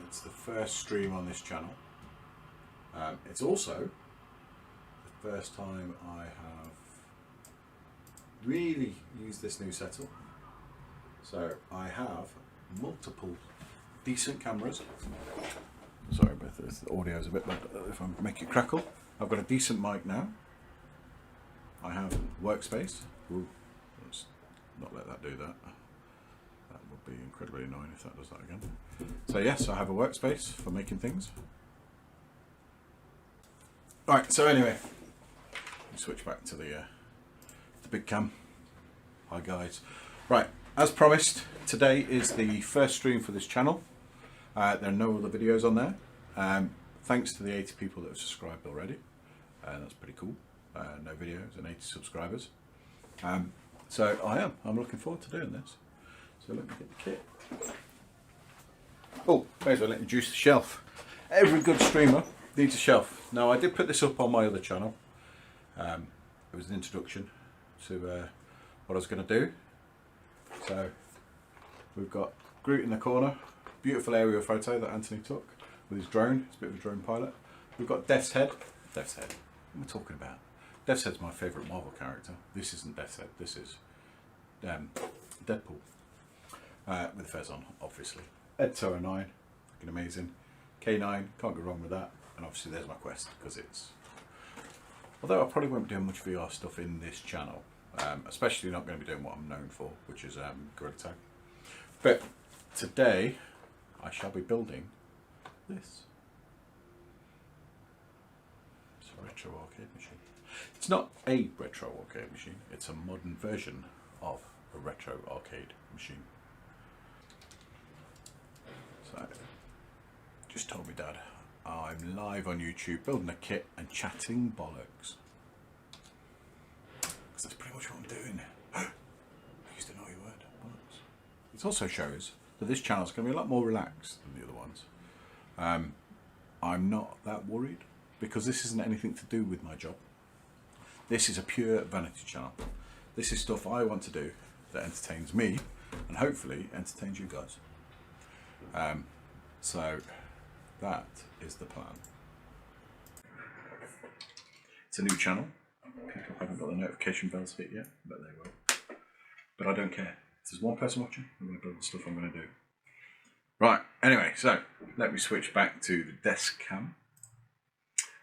It's the first stream on this channel. It's also the first time I have really used this new setup. So I have multiple decent cameras. Sorry about this, the audio's a bit bad if I make it crackle. I've got a decent mic now. I have workspace. Ooh, let's not let that do that. That would be incredibly annoying if that does that again. So yes, I have a workspace for making things. Right, so anyway, we switch back to the big cam. Hi guys. Right, as promised, today is the first stream for this channel. There are no other videos on there. Thanks to the 80 people that have subscribed already. That's pretty cool. No videos and 80 subscribers. So I'm looking forward to doing this. So let me get the kit. Oh, may as well introduce the shelf. Every good streamer needs a shelf. Now I did put this up on my other channel. It was an introduction to what I was going to do. So we've got Groot in the corner. Beautiful aerial photo that Anthony took with his drone. It's a bit of a drone pilot. We've got Death's Head. Death's Head. What am I talking about? Death's Head's my favourite Marvel character. This isn't Death's Head. This is Deadpool. With the fez on, obviously. Ed09, looking amazing. K9, can't go wrong with that. And obviously there's my Quest, because it's... Although I probably won't be doing much VR stuff in this channel. Especially not going to be doing what I'm known for, which is Gorilla Tag. But today, I shall be building this. It's a retro arcade machine. It's not a retro arcade machine, it's a modern version of a retro arcade machine. So, just told me Dad, I'm live on YouTube building a kit and chatting bollocks. Because that's pretty much what I'm doing. I used to know your word, bollocks. It also shows that this channel is going to be a lot more relaxed than the other ones. I'm not that worried because this isn't anything to do with my job. This is a pure vanity channel. This is stuff I want to do that entertains me and hopefully entertains you guys. So that is the plan. It's a new channel. People haven't got the notification bells hit yet, but they will. But I don't care. If there's one person watching, I'm going to build the stuff I'm going to do. Right, anyway, so let me switch back to the desk cam.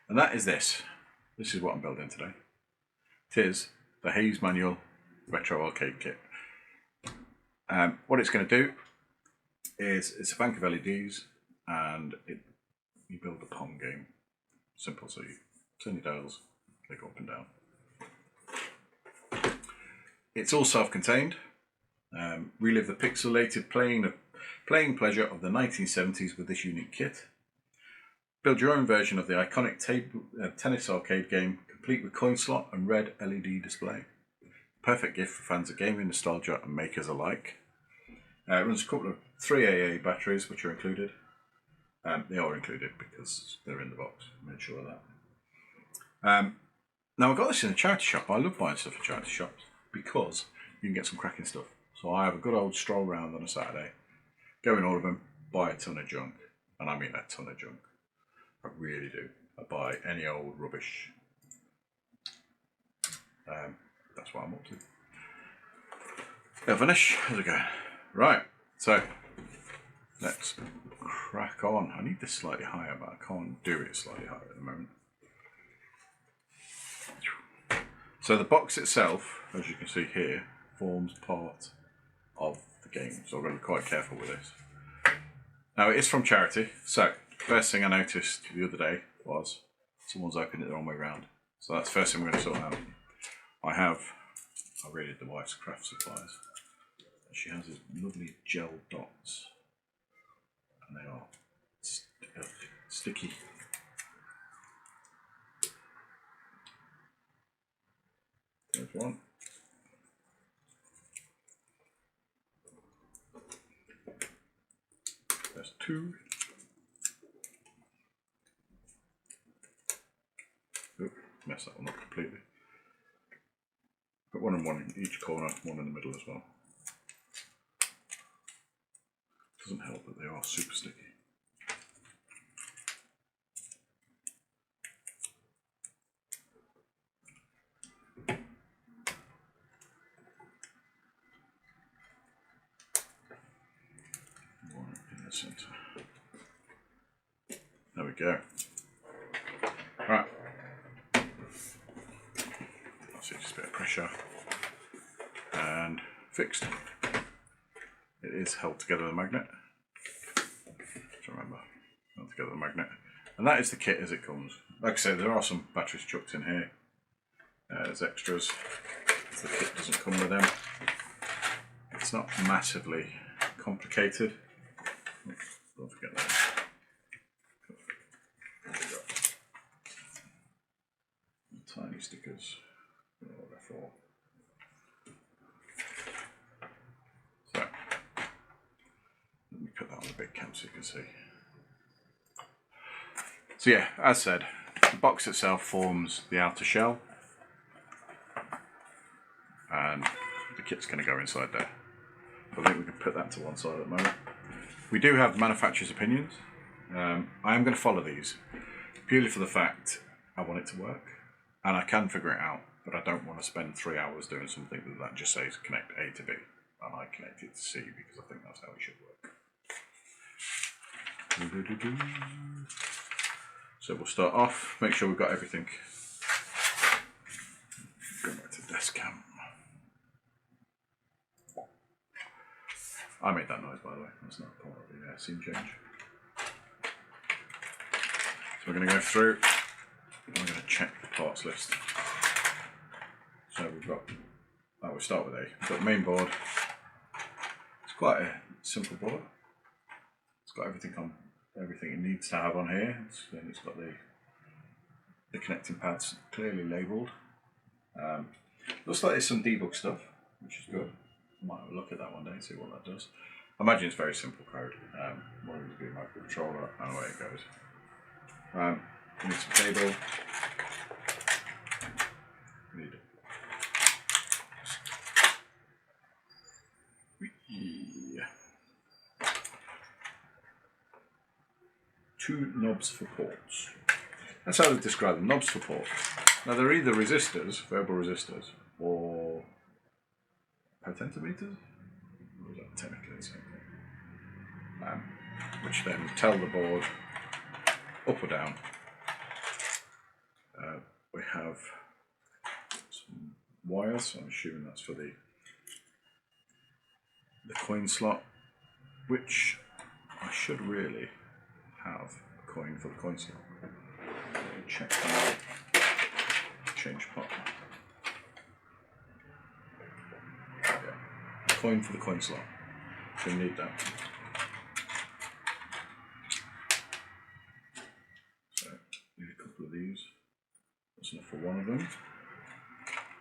And that is this. This is what I'm building today. It is the Hayes Manual Retro Arcade Kit. What it's going to do is it's a bank of LEDs and you build a Pong game. Simple, so you turn your dials, they go up and down. It's all self-contained. Relive the pixelated playing pleasure of the 1970s with this unique kit. Build your own version of the iconic tennis arcade game, complete with coin slot and red LED display. Perfect gift for fans of gaming nostalgia and makers alike. It runs a couple of 3 AA batteries, which are included. They are included because they're in the box. I made sure of that. Now I got this in a charity shop. I love buying stuff at charity shops because you can get some cracking stuff. So I have a good old stroll round on a Saturday, go in all of them, buy a ton of junk, and I mean a ton of junk. I really do. I buy any old rubbish. That's what I'm up to. Finish. How's it going? Right. So let's crack on. I need this slightly higher, but I can't do it slightly higher at the moment. So the box itself, as you can see here, forms part of the game. So I've got to be quite careful with this. Now it is from charity, so first thing I noticed the other day was someone's opened it the wrong way around. So that's the first thing we're going to sort out. I raided the wife's craft supplies. She has these lovely gel dots, and they are sticky. There's one. There's two. Oh, messed that one up completely. Put one in each corner, one in the middle as well. Doesn't help that they are super sticky. centre. There we go. Right. That's it, just a bit of pressure. And fixed. It is held together with a magnet. Remember, held together with a magnet. And that is the kit as it comes. Like I said, there are some batteries chucked in here. There's extras. The kit doesn't come with them. It's not massively complicated. Don't forget that. Tiny stickers. I don't know what they're for. So, let me put that on the big cam so you can see. So yeah, as said, the box itself forms the outer shell, and the kit's going to go inside there. I think we can put that to one side at the moment. We do have manufacturer's opinions. I am going to follow these, purely for the fact I want it to work, and I can figure it out, but I don't want to spend 3 hours doing something that just says connect A to B, and I connect it to C because I think that's how it should work. So we'll start off, make sure we've got everything. Go back to desk cam. I made that noise, by the way. That's not part of the scene change. So we're going to go through, and we're going to check the parts list. So we've got, we'll start with A. We've got the main board. It's quite a simple board. It's got everything on, everything it needs to have on here. It's got the connecting pads clearly labelled. Looks like there's some debug stuff, which is good. Might have a look at that one day and see what that does. I imagine it's very simple code. One of these be a microcontroller and away it goes. We need some cable. We need two knobs for ports. That's how they describe them, knobs for ports. Now they're either resistors, variable resistors, or potentiometers, or is that technically the same thing? Which then tell the board up or down. We have some wires, so I'm assuming that's for the coin slot, which I should really have a coin for the coin slot. Check that. Change pot. Yeah. Coin for the coin slot. We need that. So, need a couple of these. That's enough for one of them.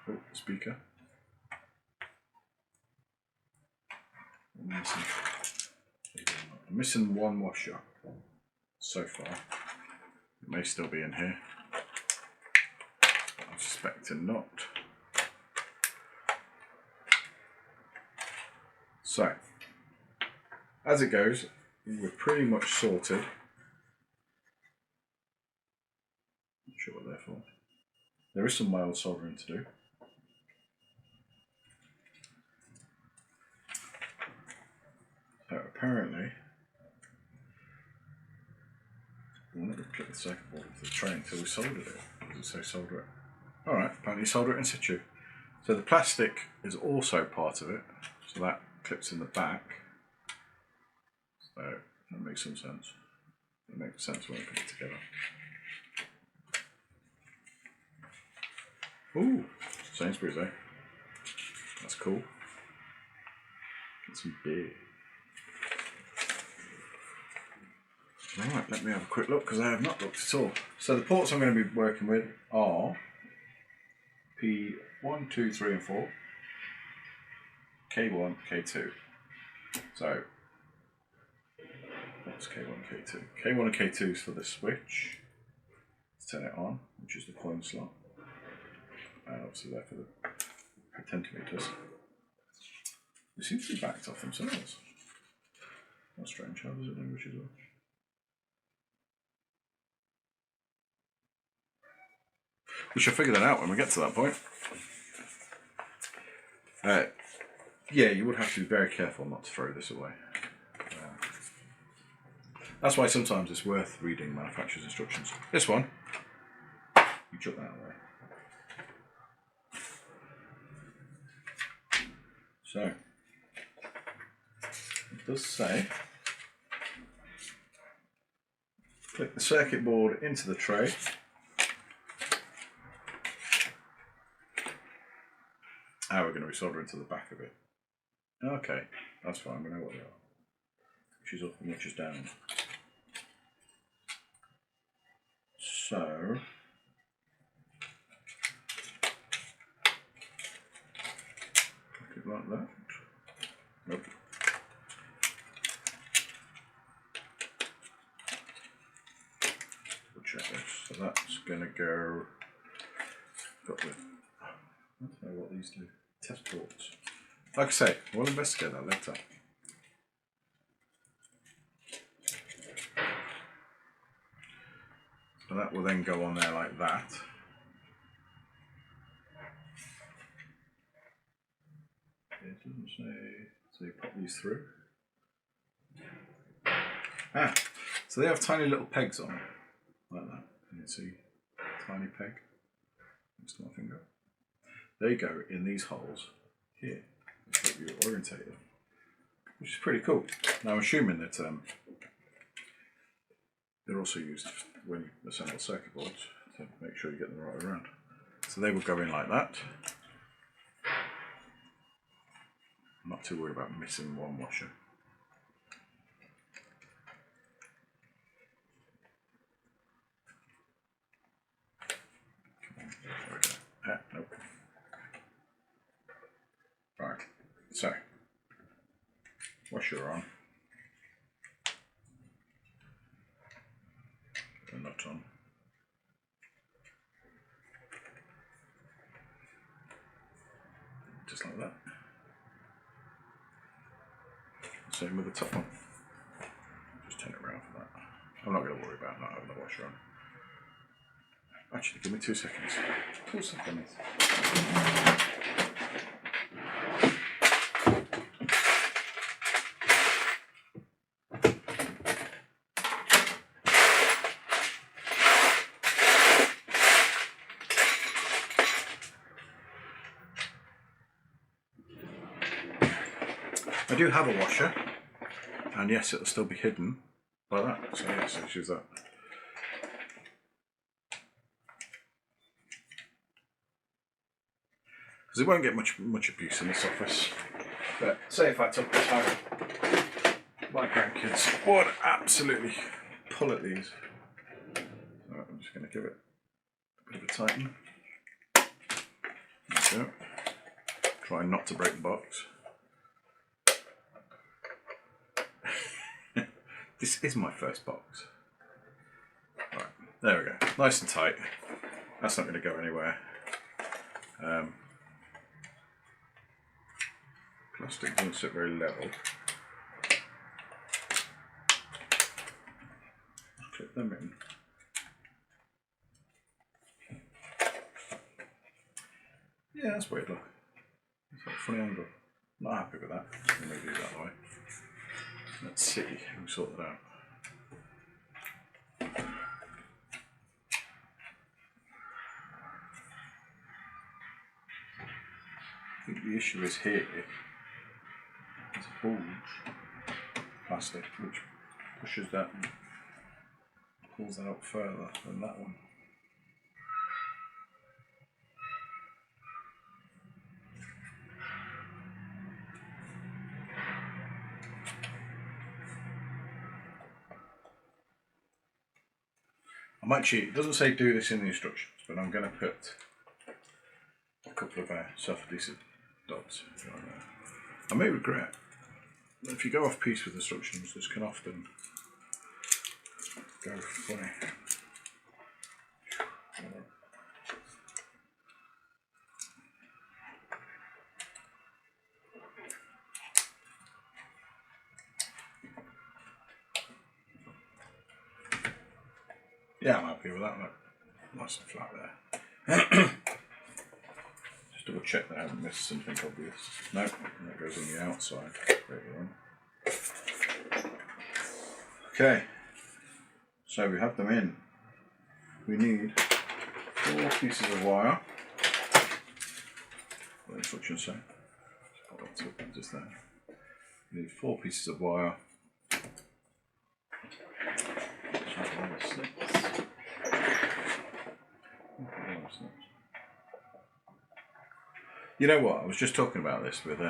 Oh, speaker. I'm missing one washer so far. It may still be in here. I'm suspecting not. So, as it goes, we're pretty much sorted. Not sure what they're for. There is some mild soldering to do. So apparently, we're not going to click the circuit board into the tray until we soldered it. Does it say solder it? Alright, apparently solder it in situ. So the plastic is also part of it, so that clips in the back. So that makes some sense. It makes sense when we put it together. Ooh, Sainsbury's, eh? That's cool. Get some beer. Right, let me have a quick look because I have not looked at all. So the ports I'm going to be working with are P1, 2, 3 and 4, K1, K2. So what's K1, K2? K1 and K2 is for the switch. Let's turn it on, which is the coin slot. And obviously there for the potentiometers. They seem to be backed off themselves. That's strange. How does it know which is which? We shall figure that out when we get to that point. Yeah, you would have to be very careful not to throw this away. That's why sometimes it's worth reading manufacturer's instructions. This one, you chuck that away. So, it does say, click the circuit board into the tray. We're going to resolder into the back of it. Okay, that's fine, we know what they are. Which is up and which is down. So, click it like that. Nope. We'll check this. So that's going to go. Got the. I don't know what these do. Test ports. Like I say, we'll investigate that later. So that will then go on there like that. It doesn't say. So you pop these through. So they have tiny little pegs on it, like that. You can see a tiny peg next to my finger. They go in these holes here. That's what you're orientated, which is pretty cool. Now I'm assuming that they're also used when you assemble circuit boards to make sure you get them right around. So they will go in like that. I'm not too worried about missing one washer. There we go. Nope. Right, so washer on. The nut on. Just like that. Same with the top one. Just turn it around for that. I'm not going to worry about not having the washer on. Actually, give me 2 seconds. 2 seconds. I do have a washer, and yes, it'll still be hidden by that. So yes, let's use that. Because it won't get much abuse in this office. But say if I took this home, my grandkids would absolutely pull at these. So I'm just going to give it a bit of a tighten. There we go. Try not to break the box. This is my first box. Right, there we go. Nice and tight. That's not going to go anywhere. Plastic doesn't sit very level. Clip them in. Yeah, that's weird, look. It's like a funny angle. Not happy with that. Let me do it that way. Let's see, we'll sort that out. I think the issue is here. There's a bulge plastic which pushes that and pulls that up further than that one. I might cheat. It doesn't say do this in the instructions, but I'm going to put a couple of self-adhesive dots on there. I may regret that if you go off piece with instructions, this can often go funny. Yeah, I'm happy with that. Look, nice and flat there. Just double check that I haven't missed something obvious. No, that goes on the outside. Okay, So we have them in. We need 4 pieces of wire. What the instructions say? Just there. We need 4 pieces of wire. You know what? I was just talking about this with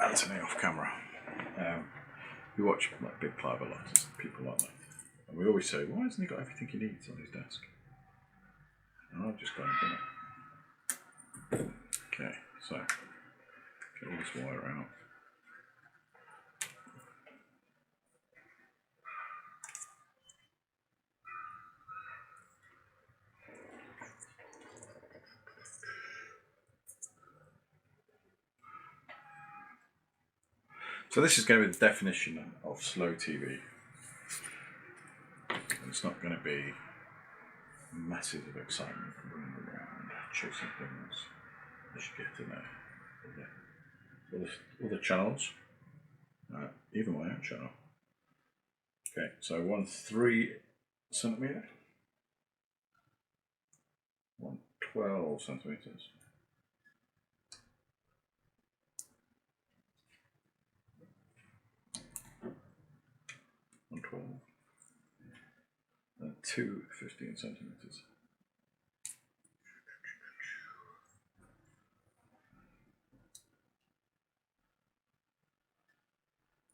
Anthony off camera. We watch like big private lights, people like that, and we always say, "Why hasn't he got everything he needs on his desk?" And I've just gone and done it. Okay, so get all this wire out. So this is going to be the definition of slow TV. It's not going to be masses of excitement running around, chasing things as you get in there. All the channels, even my own channel. Okay, so 1 3 centimetre, 1 12 centimetres. And 12, and 2 15 centimetres.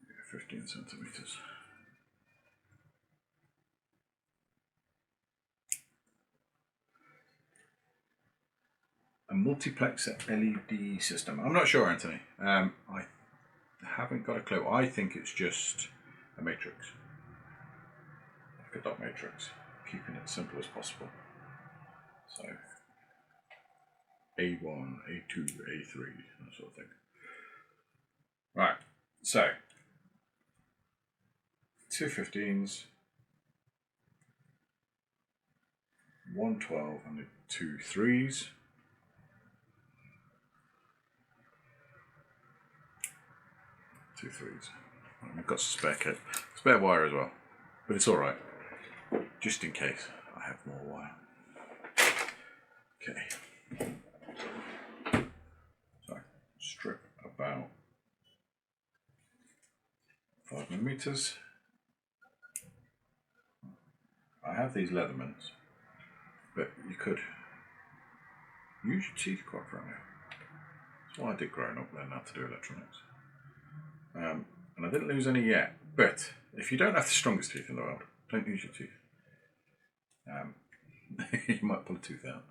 Yeah, 15 centimetres. A multiplex LED system. I'm not sure, Anthony. I haven't got a clue. I think it's just a matrix. Like a dot matrix, keeping it simple as possible. So A1, A2, A3, that sort of thing. Right, so 2 15s, 1 12 and 2 3s. 2 3s. I've got some spare wire as well, but it's all right, just in case I have more wire. Okay. So strip about 5mm. I have these Leathermans, but you could use your teeth, quite frankly. That's what I did growing up, learning how to do electronics. And I didn't lose any yet, but if you don't have the strongest teeth in the world, don't use your teeth. You might pull a tooth out.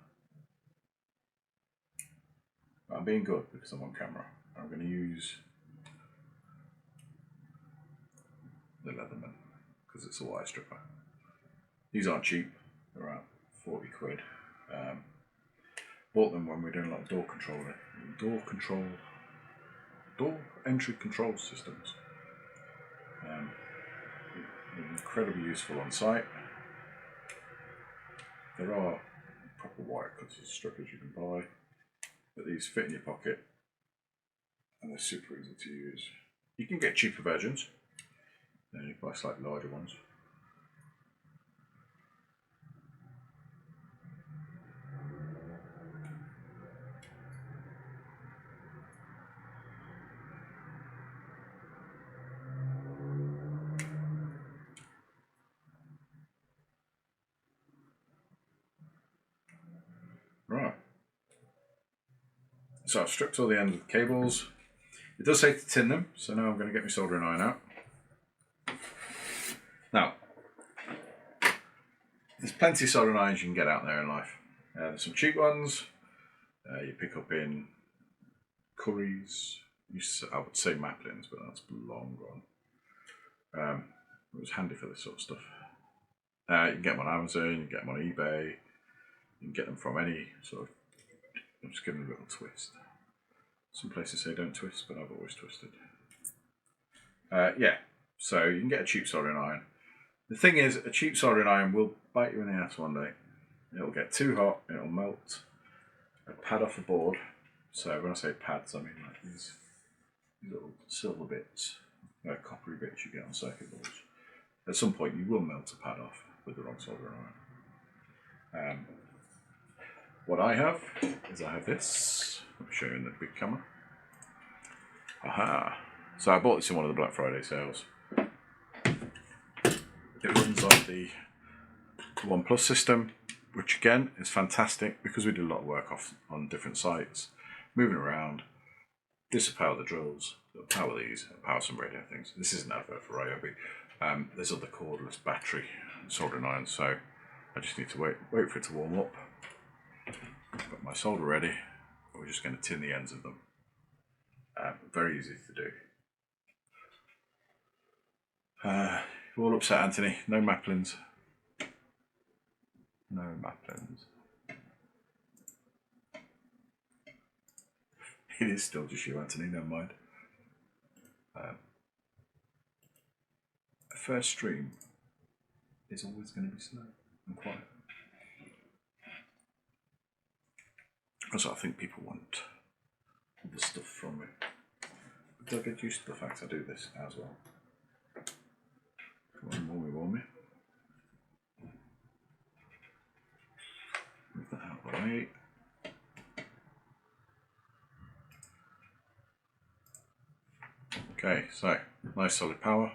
But I'm being good because I'm on camera. I'm going to use the Leatherman because it's a wire stripper. These aren't cheap, they're around 40 quid. Bought them when we were doing like door entry control systems. Incredibly useful on site. There are proper wire cutters, strippers you can buy, but these fit in your pocket and they're super easy to use. You can get cheaper versions, you can buy slightly larger ones. Right, so I've stripped all the ends of the cables. It does say to tin them, so now I'm going to get my soldering iron out. Now, there's plenty of soldering irons you can get out there in life. There's some cheap ones you pick up in Currys. I would say Maplin's, but that's long gone. It was handy for this sort of stuff. You can get them on Amazon, you can get them on eBay, you can get them from any sort of, I'm just giving them a little twist. Some places say don't twist, but I've always twisted. Yeah, so you can get a cheap soldering iron. The thing is, a cheap soldering iron will bite you in the ass one day. It'll get too hot, it'll melt a pad off a board. So when I say pads, I mean like these little silver bits, coppery bits you get on circuit boards. at some point you will melt a pad off with the wrong soldering iron. What I have is I have this. Let me show you in the big camera. Aha! So I bought this in one of the Black Friday sales. It runs on the One Plus system, which again is fantastic because we did a lot of work on different sites, moving around. This will power the drills, it'll power these, it'll power some radio things. This is an advert for Ryobi. There's other cordless battery soldering irons, so I just need to wait for it to warm up. Got my solder ready. We're just going to tin the ends of them. Very easy to do. You're all upset, Anthony. No Maplins. No Maplins. It is still just you, Anthony. Never mind. A first stream is always going to be slow and quiet. Because I think people want all the stuff from me. But they'll get used to the fact I do this as well. Come on, warm me. Move that out of the way. Okay, so nice solid power,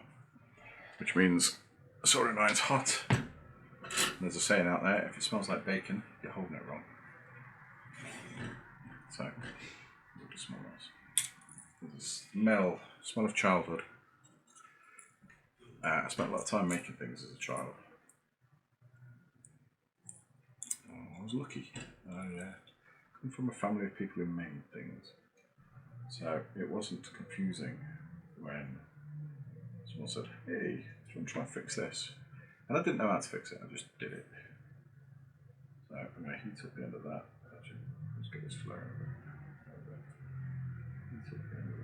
which means the soldering iron's hot. And there's a saying out there, if it smells like bacon, you're holding it wrong. So, what does it smell like? There's a smell of childhood. I spent a lot of time making things as a child. I was lucky. I come from a family of people who made things. So it wasn't confusing when someone said, hey, do you want to try and fix this? And I didn't know how to fix it, I just did it. So I'm going to heat up the end of that. Actually, let's get this flaring a bit. Heat up the end of the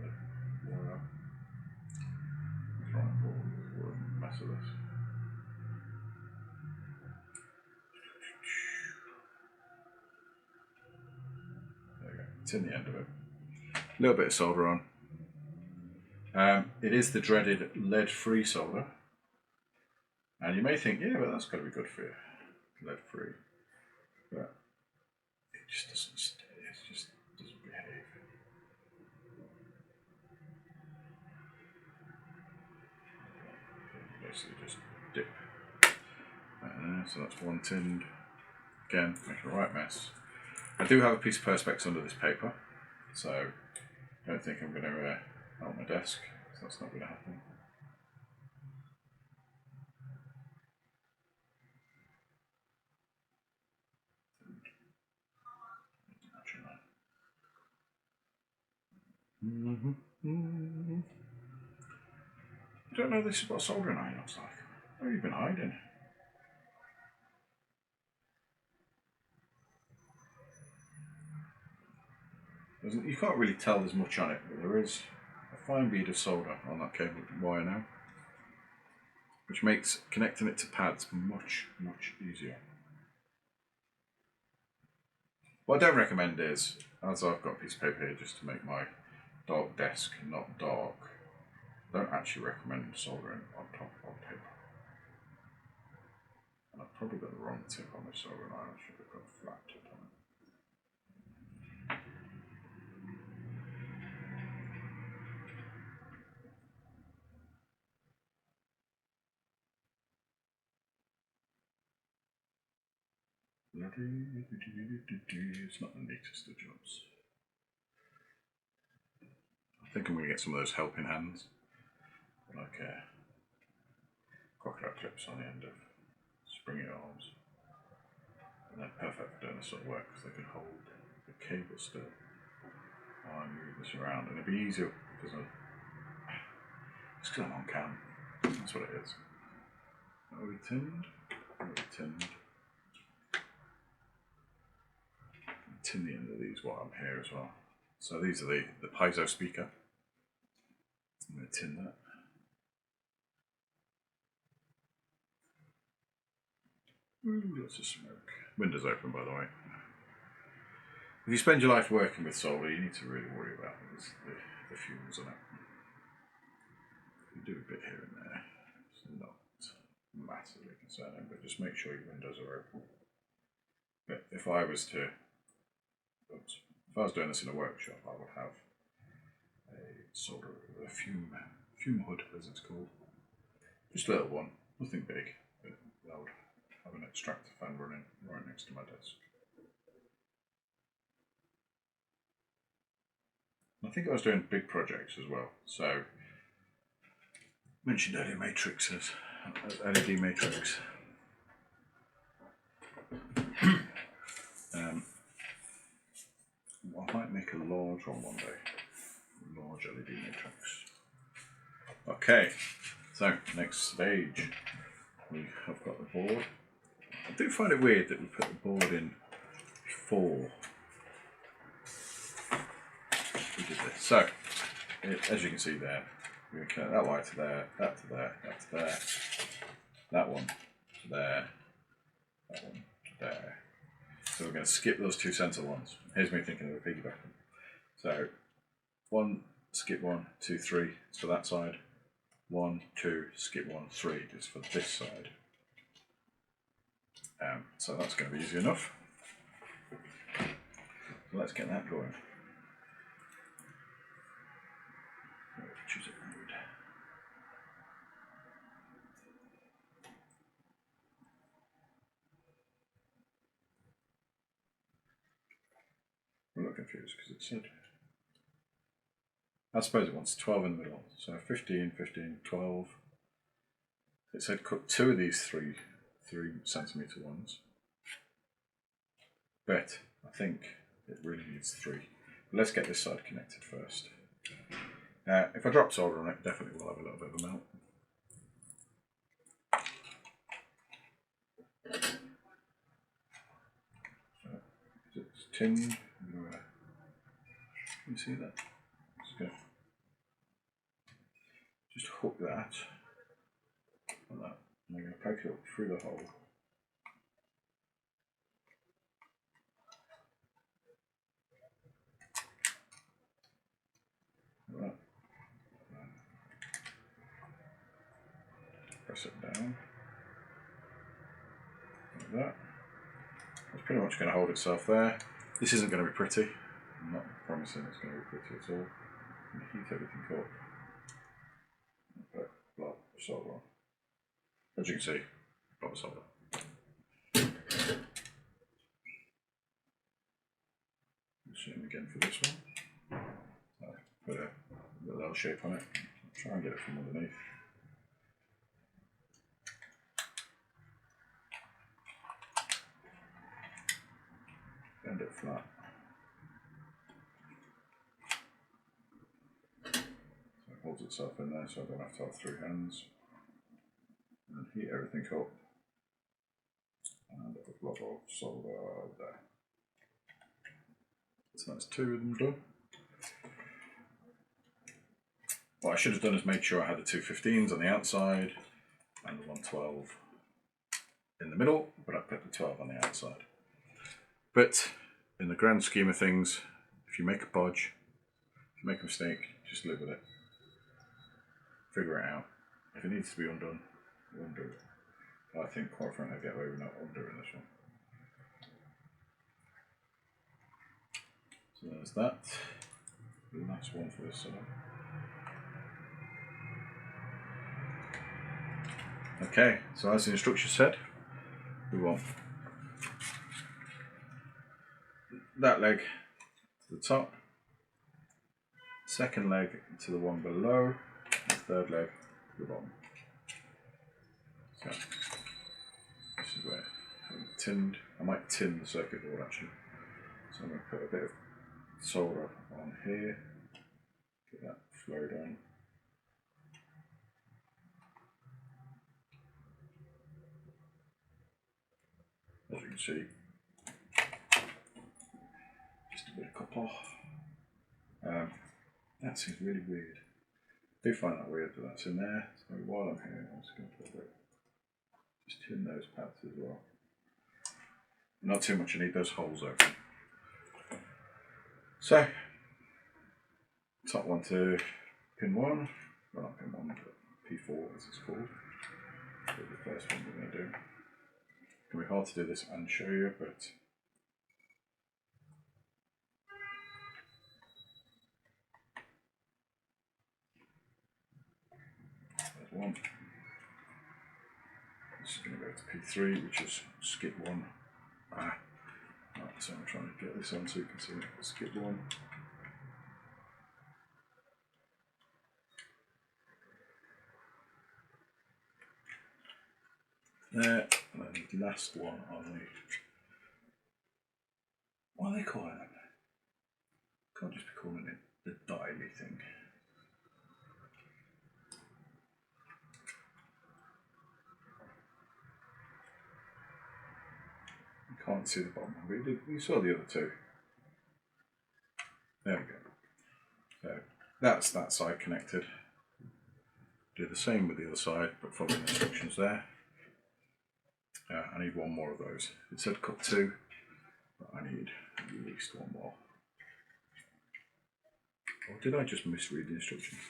wire. Try and pull a mess of this. There we go, it's in the end of it. A little bit of solder on. It is the dreaded lead-free solder. And you may think, yeah, but that's got to be good for you, lead-free. But it just doesn't stay, it just doesn't behave. Basically just dip. So that's one tinned. Again, making a right mess. I do have a piece of Perspex under this paper, so I don't think I'm going to help my desk, so that's not going to happen. I don't know this is what a soldering iron looks like. Where have you been hiding? You can't really tell there's much on it, but there is a fine bead of solder on that cable wire now, which makes connecting it to pads much, much easier. What I don't recommend is, as I've got a piece of paper here just to make my dark desk not dark, I don't actually recommend soldering on top of paper. And I've probably got the wrong tip on this soldering iron, I should have got a flat tip on it. It's not the neatest of jobs. I think I'm going to get some of those helping hands, like crocodile clips on the end of springy arms. And they're perfect for doing this sort of work because they can hold the cable still while I move this around. And it'd be easier because it's because I'm on cam. That's what it is. Are we tinned? Are we tinned? Tin the end of these while I'm here as well. So these are the piezo speaker. I'm going to tin that. Ooh, lots of smoke. Windows open, by the way. If you spend your life working with solder, you need to really worry about the fumes on it. You do a bit here and there. It's not massively concerning, but just make sure your windows are open. But if I was doing this in a workshop, I would have a sort of a fume hood, as it's called. Just a little one, nothing big, but I would have an extractor fan running right next to my desk. I think I was doing big projects as well, so mentioned earlier matrices, LED matrix. I might make a large one day, a large LED matrix. Okay, so next stage, we have got the board. I do find it weird that we put the board in before we did this. So, as you can see there, we're going to connect that wire to there, that to there, that to there, that one to there, that one to there. So we're going to skip those two centre ones. Here's me thinking of a piggyback. So 1, skip 1, 2, 3 is for that side. 1, 2, skip 1, 3 is for this side. So that's going to be easy enough. So let's get that going. Choose it. I'm a little confused because it said, I suppose it wants 12 in the middle, so 15, 15, 12. It said cut 2 of these 3 centimetre ones, but I think it really needs 3. But let's get this side connected first. If I drop solder on it, definitely will have a little bit of a melt. So, it's tinned. Can you see that? Just hook that on that, and I'm going to poke it up through the hole. Right. Press it down. Like that. It's pretty much going to hold itself there. This isn't going to be pretty. I'm not promising it's going to be pretty at all. I'm going to heat everything up. Okay, blob solder on. As you can see, blob solder. Same again for this one. Put a little shape on it. Try and get it from underneath. Bend it flat. So it holds itself in there, so I don't have to have 3 hands. And heat everything up. And a blob of solder there. So that's 2 of them done. What I should have done is made sure I had the 2 15s on the outside and the 112 in the middle, but I put the 12 on the outside. But in the grand scheme of things, if you make a podge, if you make a mistake, just live with it. Figure it out. If it needs to be undone, undo it. But I think quite frankly I get away with not undoing this one. So there's that. The last one for this side. Okay, so as the instruction said, we want that leg to the top, second leg to the one below, and the third leg to the bottom. So this is where I might tin the circuit board actually. So I'm going to put a bit of solder on here, get that flowed on. As you can see, just a bit of copper. That seems really weird. I do find that weird that that's in there. So while I'm here, I'm just going to put a bit, just tin those pads as well. Not too much, I need those holes open. So, top one to pin 1, well not pin 1, but P4 as it's called. be the first one we're going to do. It's going to be hard to do this and show you, but there's one. This is going to go to P3, which is skip 1. Right, so I'm trying to get this on so you can see it. Skip 1. There, and then the last one on the, what are they calling it? Can't just be calling it the diary thing. You can't see the bottom of it. You saw the other two. There we go. So that's that side connected. Do the same with the other side, but follow the instructions there. I need one more of those. It said cut 2, but I need at least one more. Or did I just misread the instructions?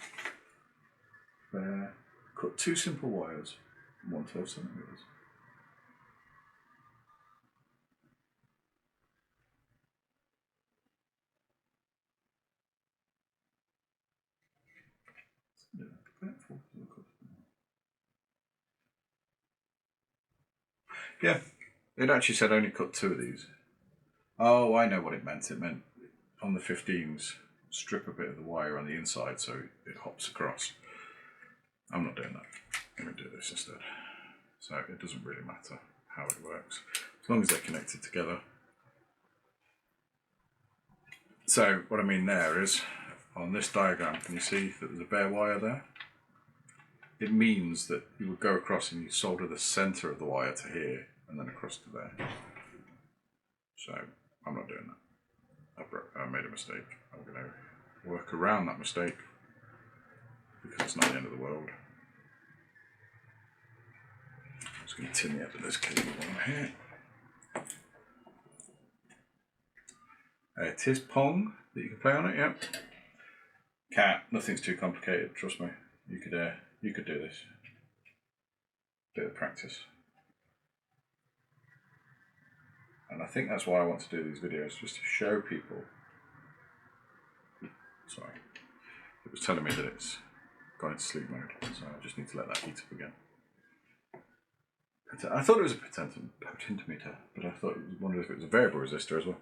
Cut 2 simple wires, 1 12 centimeters. Yeah, it actually said only cut 2 of these. Oh, I know what it meant. It meant on the 15s, strip a bit of the wire on the inside so it hops across. I'm not doing that. Let me do this instead. So it doesn't really matter how it works, as long as they're connected together. So what I mean there is, on this diagram, can you see that there's a bare wire there? It means that you would go across and you solder the centre of the wire to here and then across to there. So I'm not doing that. I made a mistake. I'm going to work around that mistake because it's not the end of the world. I'm just going to tin the end of this cable on here. It is Pong that you can play on it, yep. Nothing's too complicated, trust me. You could do this. Bit of practice. And I think that's why I want to do these videos, just to show people. Sorry. It was telling me that it's gone into sleep mode, so I just need to let that heat up again. I thought it was a potentiometer, but I wondered if it was a variable resistor as well.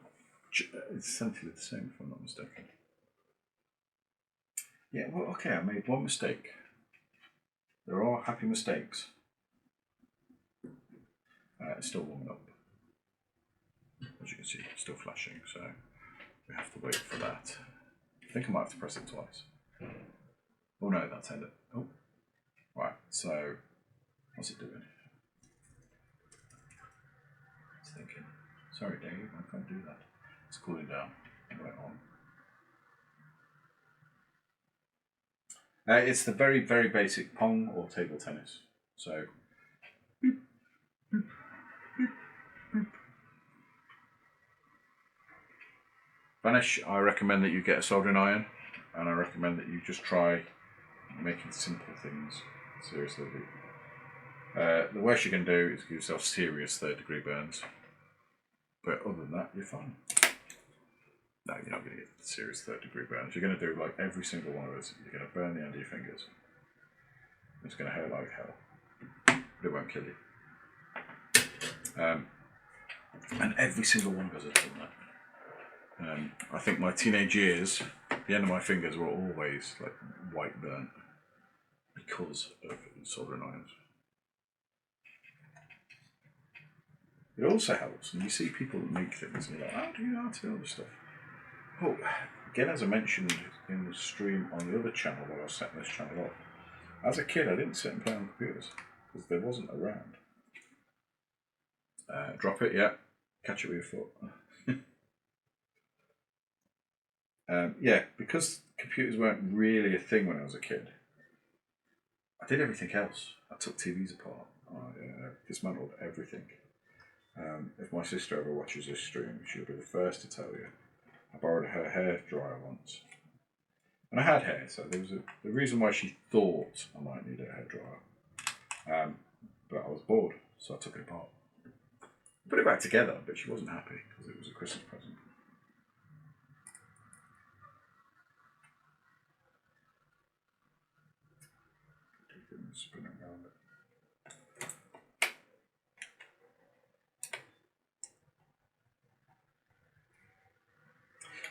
It's essentially the same, if I'm not mistaken. Yeah, well, okay, I made one mistake. There are happy mistakes. It's still warming up. As you can see, it's still flashing, so we have to wait for that. I think I might have to press it twice. Oh no, that's ended. Oh, right, so what's it doing? It's thinking, sorry Dave, I can't do that. It's cooling down. Right on. It's the very, very basic Pong or table tennis. So, boop, boop, boop, boop. Vanish, I recommend that you get a soldering iron, and I recommend that you just try making simple things. Seriously. The worst you can do is give yourself serious 3rd-degree burns. But other than that, you're fine. No, you're not going to get serious 3rd-degree burns. You're going to do like every single one of us. You're going to burn the end of your fingers. It's going to hurt like hell. But it won't kill you. And every single one of us has done that. I think my teenage years, the end of my fingers were always like white burnt because of soldering irons. It also helps, and you see people that make things, and you're like, how do you know how to do all this stuff? Oh, again, as I mentioned in the stream on the other channel while I was setting this channel up, as a kid I didn't sit and play on computers because there wasn't around. Drop it, yeah. Catch it with your foot. Yeah, because computers weren't really a thing when I was a kid, I did everything else. I took TVs apart. I dismantled everything. If my sister ever watches this stream, she'll be the first to tell you. I borrowed her hair dryer once. And I had hair, so there was the reason why she thought I might need a hair dryer but I was bored, so I took it apart. Put it back together, but she wasn't happy because it was a Christmas present. Spin it around.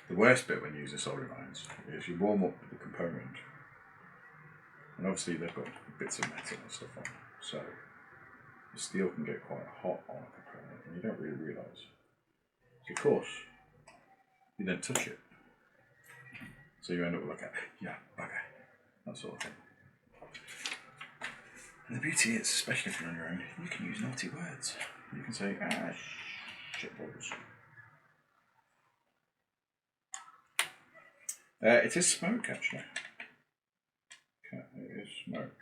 The worst bit when using soldering irons is you warm up the component, and obviously they've got bits of metal and stuff on, so the steel can get quite hot on a component, and you don't really realise. So of course, you then touch it, so you end up with like a yeah bugger, that sort of thing. And the beauty is, especially if you're on your own, you can use naughty words. You can say shit balls. It is smoke, actually. Okay, it is smoke.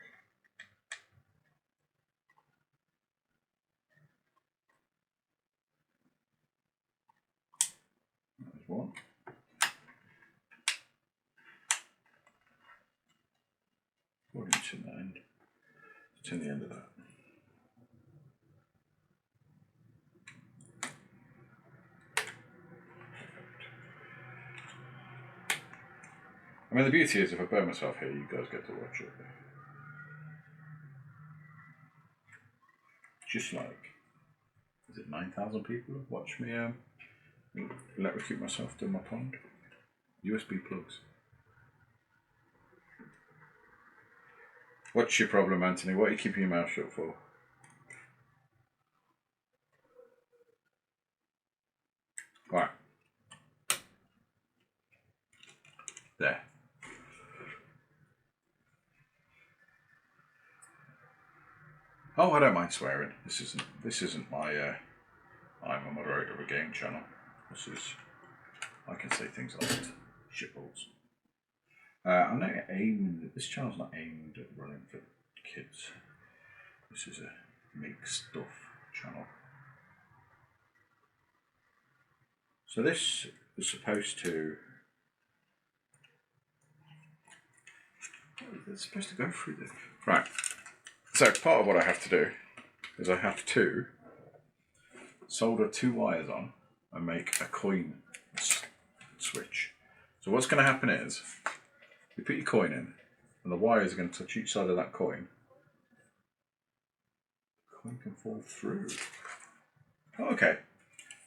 There's one. We're going to turn that end. Turn the end of that. I mean, the beauty is, if I burn myself here, you guys get to watch it. Just like, is it 9,000 people have watched me electrocute myself to my pond? USB plugs. What's your problem, Anthony? What are you keeping your mouth shut for? Right. There. Oh, I don't mind swearing. This isn't my I'm a moderator of a game channel. I can say things like shitballs. I'm not aiming. This channel's not aimed at running for kids. This is a make stuff channel. So this is supposed to. It's supposed to go through this. Right. So part of what I have to do is I have to solder 2 wires on and make a coin switch. So what's going to happen is you put your coin in and the wires are going to touch each side of that coin. The coin can fall through. Oh, okay.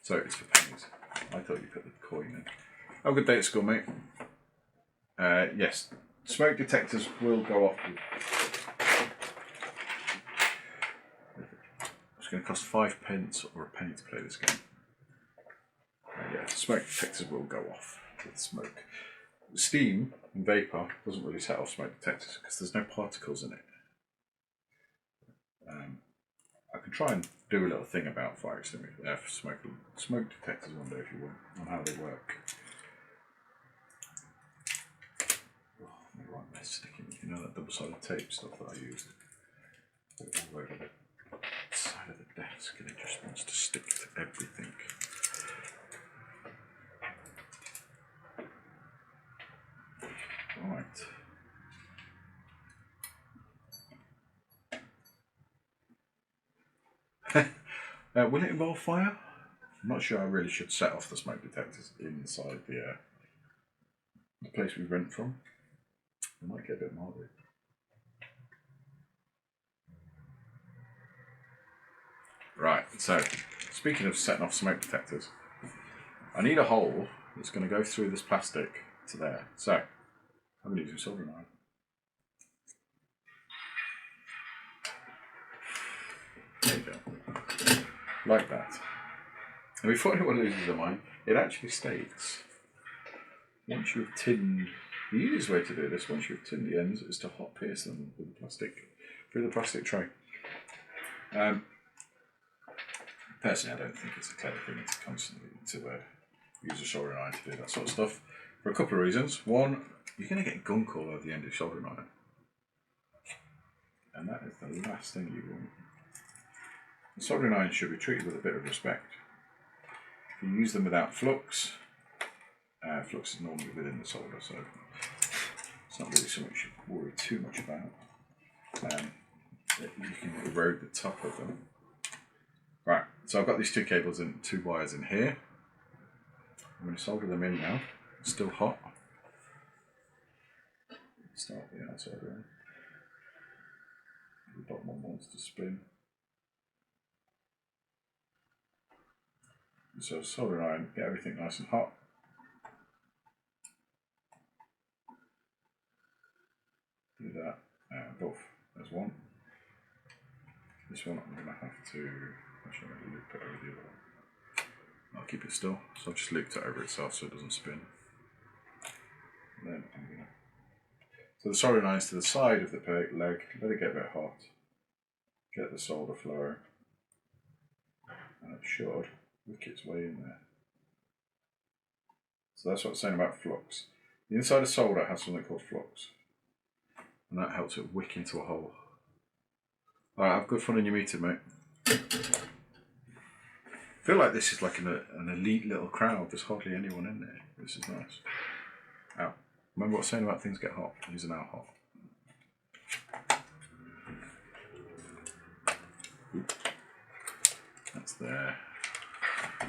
So it's for pennies. I thought you put the coin in. Have a good day at school, mate. Yes, smoke detectors will go off. It's going to cost 5p or a penny to play this game. Yeah, smoke detectors will go off with smoke. Steam and vapour doesn't really set off smoke detectors because there's no particles in it. I can try and do a little thing about fire extinguishers, smoke detectors one day if you want, on how they work. Oh, my right there sticking, you know that double-sided tape stuff that I used? All over the side of the desk, and it just wants to stick to everything. Right. Will it involve fire? I'm not sure I really should set off the smoke detectors inside the place we rent from. It might get a bit morbid. Right, so speaking of setting off smoke detectors, I need a hole that's going to go through this plastic to there. So I'm going to use a soldering iron. There you go. Like that. And before anyone loses their mind, it actually states, once you've tinned, the easiest way to do this, once you've tinned the ends, is to hot pierce them with the plastic, through the plastic tray. Personally, I don't think it's a clever thing to constantly use a soldering iron to do that sort of stuff, for a couple of reasons. One, you're going to get gunk all over the end of soldering iron. And that is the last thing you want. The soldering iron should be treated with a bit of respect. If you use them without flux, flux is normally within the solder, so it's not really something you should worry too much about. that you can erode the top of them. Right, so I've got these two cables and two wires in here. I'm going to solder them in now. It's still hot. Start the outside around. The bottom one wants to spin. So solder iron, get everything nice and hot. Do that. Both. There's one. This one I'm going to have to. Actually, I'm going to loop it over the other one. I'll keep it still. So I've just looped it over itself so it doesn't spin. And then I'm going to. So the solder iron's to the side of the leg. Let it get a bit hot. Get the solder flowing. And it should wick its way in there. So that's what I'm saying about flux. The inside of solder has something called flux. And that helps it wick into a hole. Alright, have good fun in your meeting, mate. I feel like this is like an elite little crowd. There's hardly anyone in there. This is nice. Ow. Remember what I was saying about things get hot? These are now hot. Oop. That's there.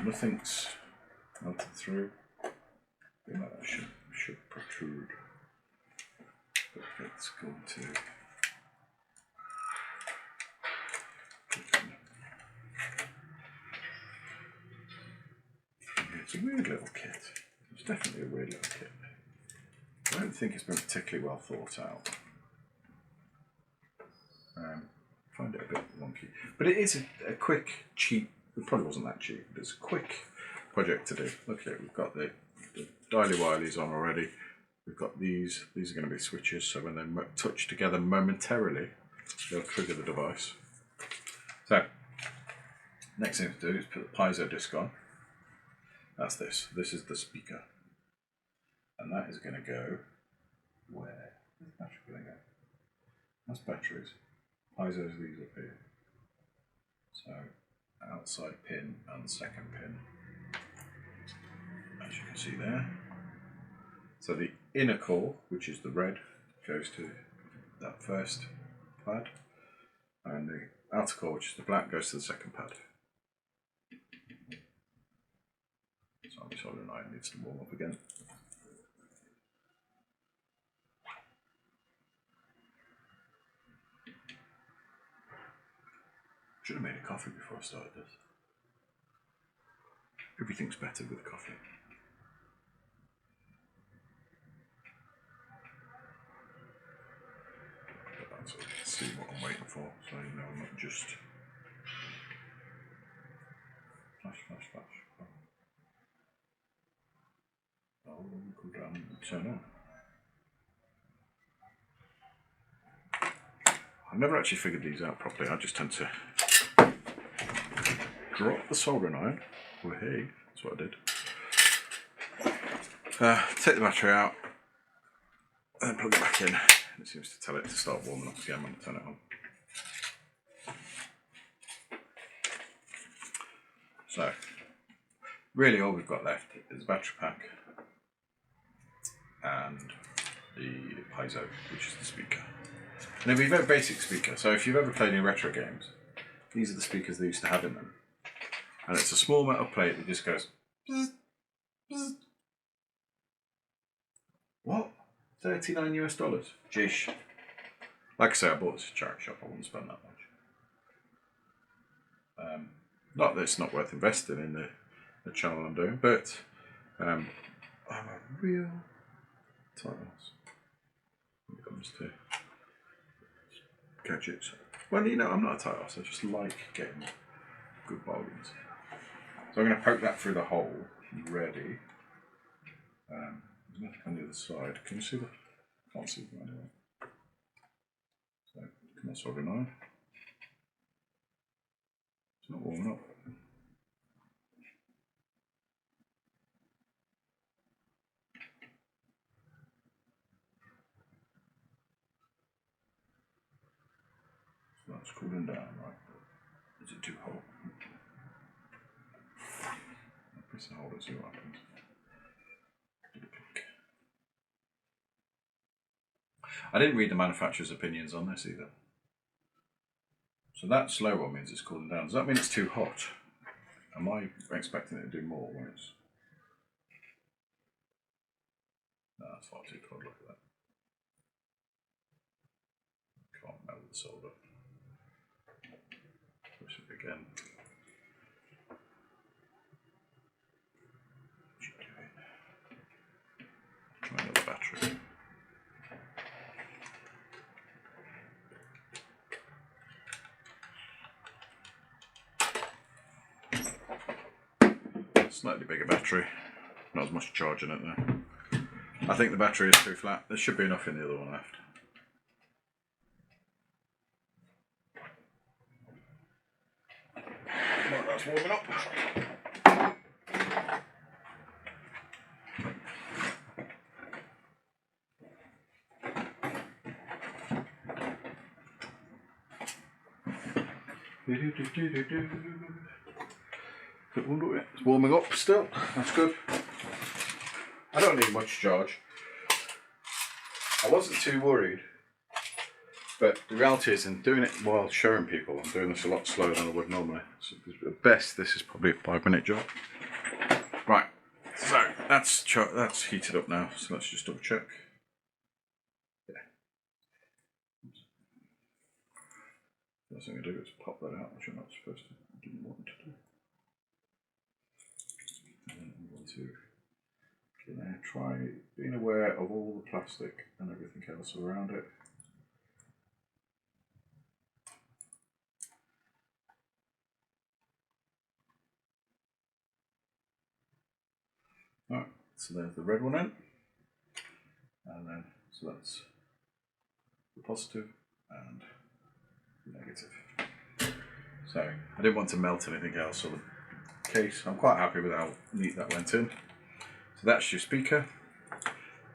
Nothing's melted through. That should protrude. But it's going to. It's a weird little kit. It's definitely a weird little kit. I don't think it's been particularly well thought out. I find it a bit wonky. But it is a quick, cheap, it probably wasn't that cheap, but it's a quick project to do. Look at it, we've got the dialy-wilies on already. We've got these are going to be switches, so when they touch together momentarily, they'll trigger the device. So, next thing to do is put the piezo disc on. That's this. This is the speaker. And that is going to go where? Where's the battery going to go? That's batteries. Piezo's these up here. So, outside pin and second pin. As you can see there. So the inner core, which is the red, goes to that first pad. And the outer core, which is the black, goes to the second pad. So my solder iron needs to warm up again. Should have made a coffee before I started this. Everything's better with coffee. So I can see what I'm waiting for, so you know I'm not just flash, flash, flash. Oh, we'll go down and turn on. I've never actually figured these out properly. I just tend to drop the soldering iron. Well, hey, that's what I did. Take the battery out, and then plug it back in. It seems to tell it to start warming up again when I turn it on. So, really all we've got left is the battery pack and the piezo, which is the speaker. And it'll be a very basic speaker, so if you've ever played any retro games, these are the speakers they used to have in them. And it's a small metal plate that just goes bzz, bzz. What? $39 US? Jeesh. Like I say, I bought this at a charity shop, I wouldn't spend that much. Not that it's not worth investing in the channel I'm doing, but I'm a real tight ass when it comes to gadgets. Well, you know, I'm not a tight ass, I just like getting good bargains. So I'm going to poke that through the hole, ready. There's nothing on the other side. Can you see that? Can't see them anyway. So, come on, soldering iron. It's not warming up. So that's cooling down, right? Is it too hot? I'll press the hold and see what happens. I didn't read the manufacturer's opinions on this either. So that slow one means it's cooling down. Does that mean it's too hot? Am I expecting it to do more when it's... No, that's far too cold, look at that. Can't melt the solder. Push it again. Try another battery. Slightly bigger battery, not as much charge in it though. I think the battery is too flat. There should be enough in the other one left. Right, that's warming up. It's warming up still, that's good. I don't need much charge. I wasn't too worried, but the reality is in doing it while showing people, I'm doing this a lot slower than I would normally. So at best, this is probably a 5-minute job. Right, so that's heated up now, so let's just double check. Yeah. First thing I do is pop that out, which I'm not supposed to, I didn't want to do. And then I'm going to try being aware of all the plastic and everything else around it. Alright, so there's the red one in, and then so that's the positive and the negative. So I didn't want to melt anything else, so the case, I'm quite happy with how neat that went in. So that's your speaker.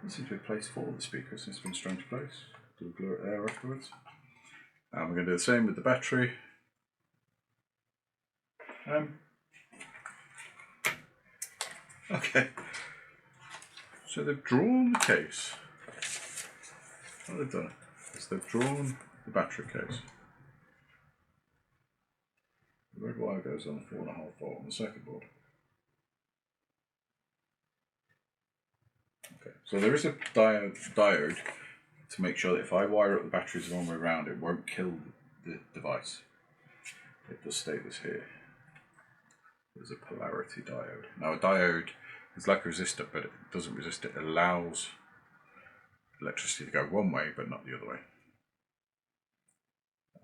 There seems to be a place for the speaker since it's been strung to place. Do glue it there afterwards. And we're going to do the same with the battery. Okay. So they've drawn the case. What they've done is they've drawn the battery case. The red wire goes on the 4.5 volt on the circuit board. Okay, so there is a diode to make sure that if I wire up the batteries the wrong way around, it won't kill the device. It does state this here. There's a polarity diode. Now a diode is like a resistor, but it doesn't resist. It allows electricity to go one way, but not the other way.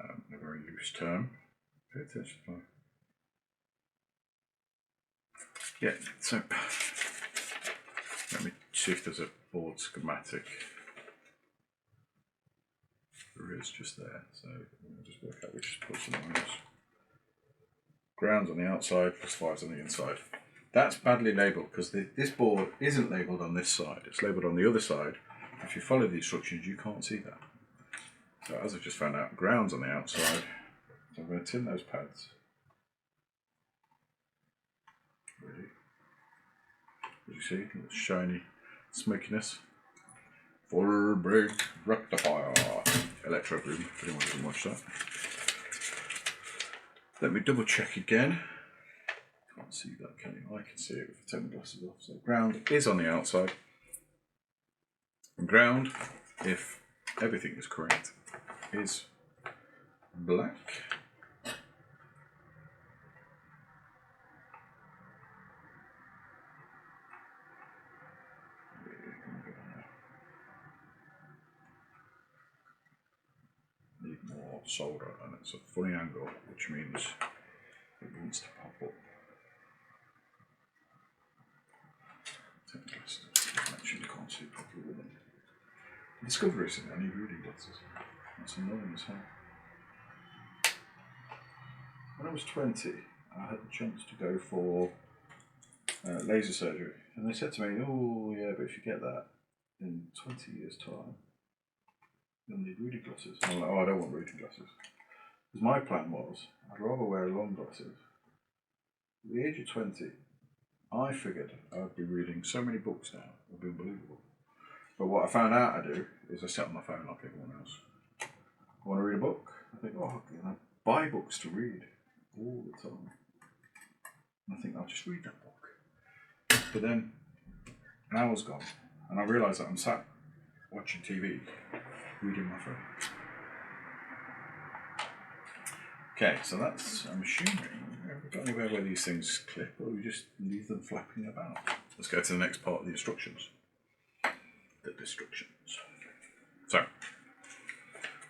A very loose term. Pay attention. Yeah, so let me see if there's a board schematic. There is just there, so we'll just work out which plus and minus. Ground's on the outside, +5's on the inside. That's badly labelled because this board isn't labelled on this side, it's labelled on the other side. If you follow the instructions, you can't see that. So as I've just found out, ground's on the outside, so I'm going to tin those pads. Ready? As you see, little shiny smokiness. Full bridge rectifier. Electro Boom, if anyone doesn't watch that. Let me double check again. Can't see that, can you? I can see it if I take my glasses off. So ground is on the outside. And ground, if everything is correct, is black. Need more solder, and it's a funny angle, which means it wants to pop up. Take the glasses. Actually, you can't see properly with them. I discovered recently I need reading glasses. That's annoying as hell. When I was 20, I had the chance to go for laser surgery, and they said to me, "Oh yeah, but if you get that in 20 years' time, you'll need reading glasses." And I'm like, "Oh, I don't want reading glasses." Because my plan was, I'd rather wear long glasses. At the age of 20, I figured I'd be reading so many books now, it would be unbelievable. But what I found out I do is I sit on my phone like everyone else. I want to read a book. I think, oh, you know, buy books to read all the time. And I think I'll just read that book. But then an hour's gone, and I realise that I'm sat watching TV, reading my phone. Okay, so that's, I'm assuming, have we got anywhere where these things clip, or we just leave them flapping about? Let's go to the next part of the instructions. The instructions. So,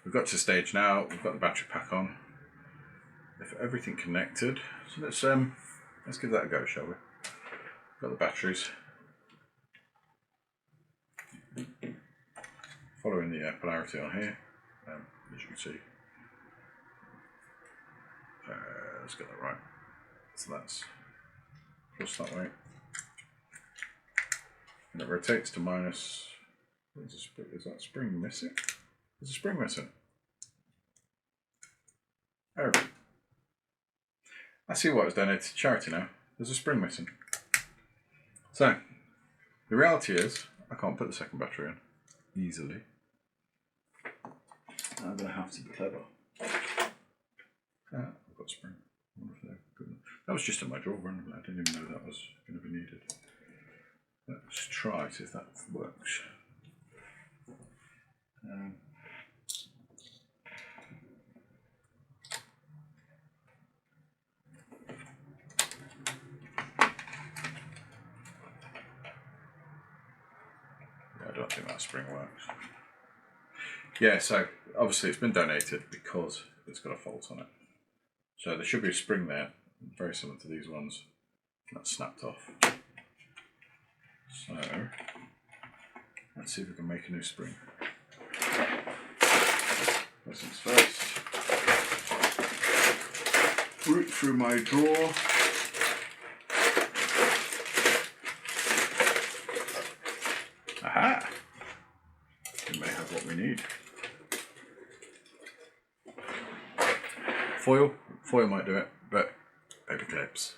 we've got to the stage now, we've got the battery pack on. If everything connected, so let's give that a go, shall we? We've got the batteries. Following the polarity on here, as you can see. Let's get that right. So that's plus that way. And it rotates to minus. Is that spring missing? Is a spring missing? Oh. I see what was donated to charity now. There's a spring missing. So, the reality is, I can't put the second battery in easily. I'm going to have to be clever. I've got spring. That was just in my drawer randomly. I didn't even know that was going to be needed. Let's try see if that works. I don't think that spring works. Yeah, so obviously it's been donated because it's got a fault on it. So there should be a spring there, very similar to these ones. That's snapped off. So let's see if we can make a new spring. First things first. Root through my drawer. Aha! We may have what we need. Foil might do it, but paper clips.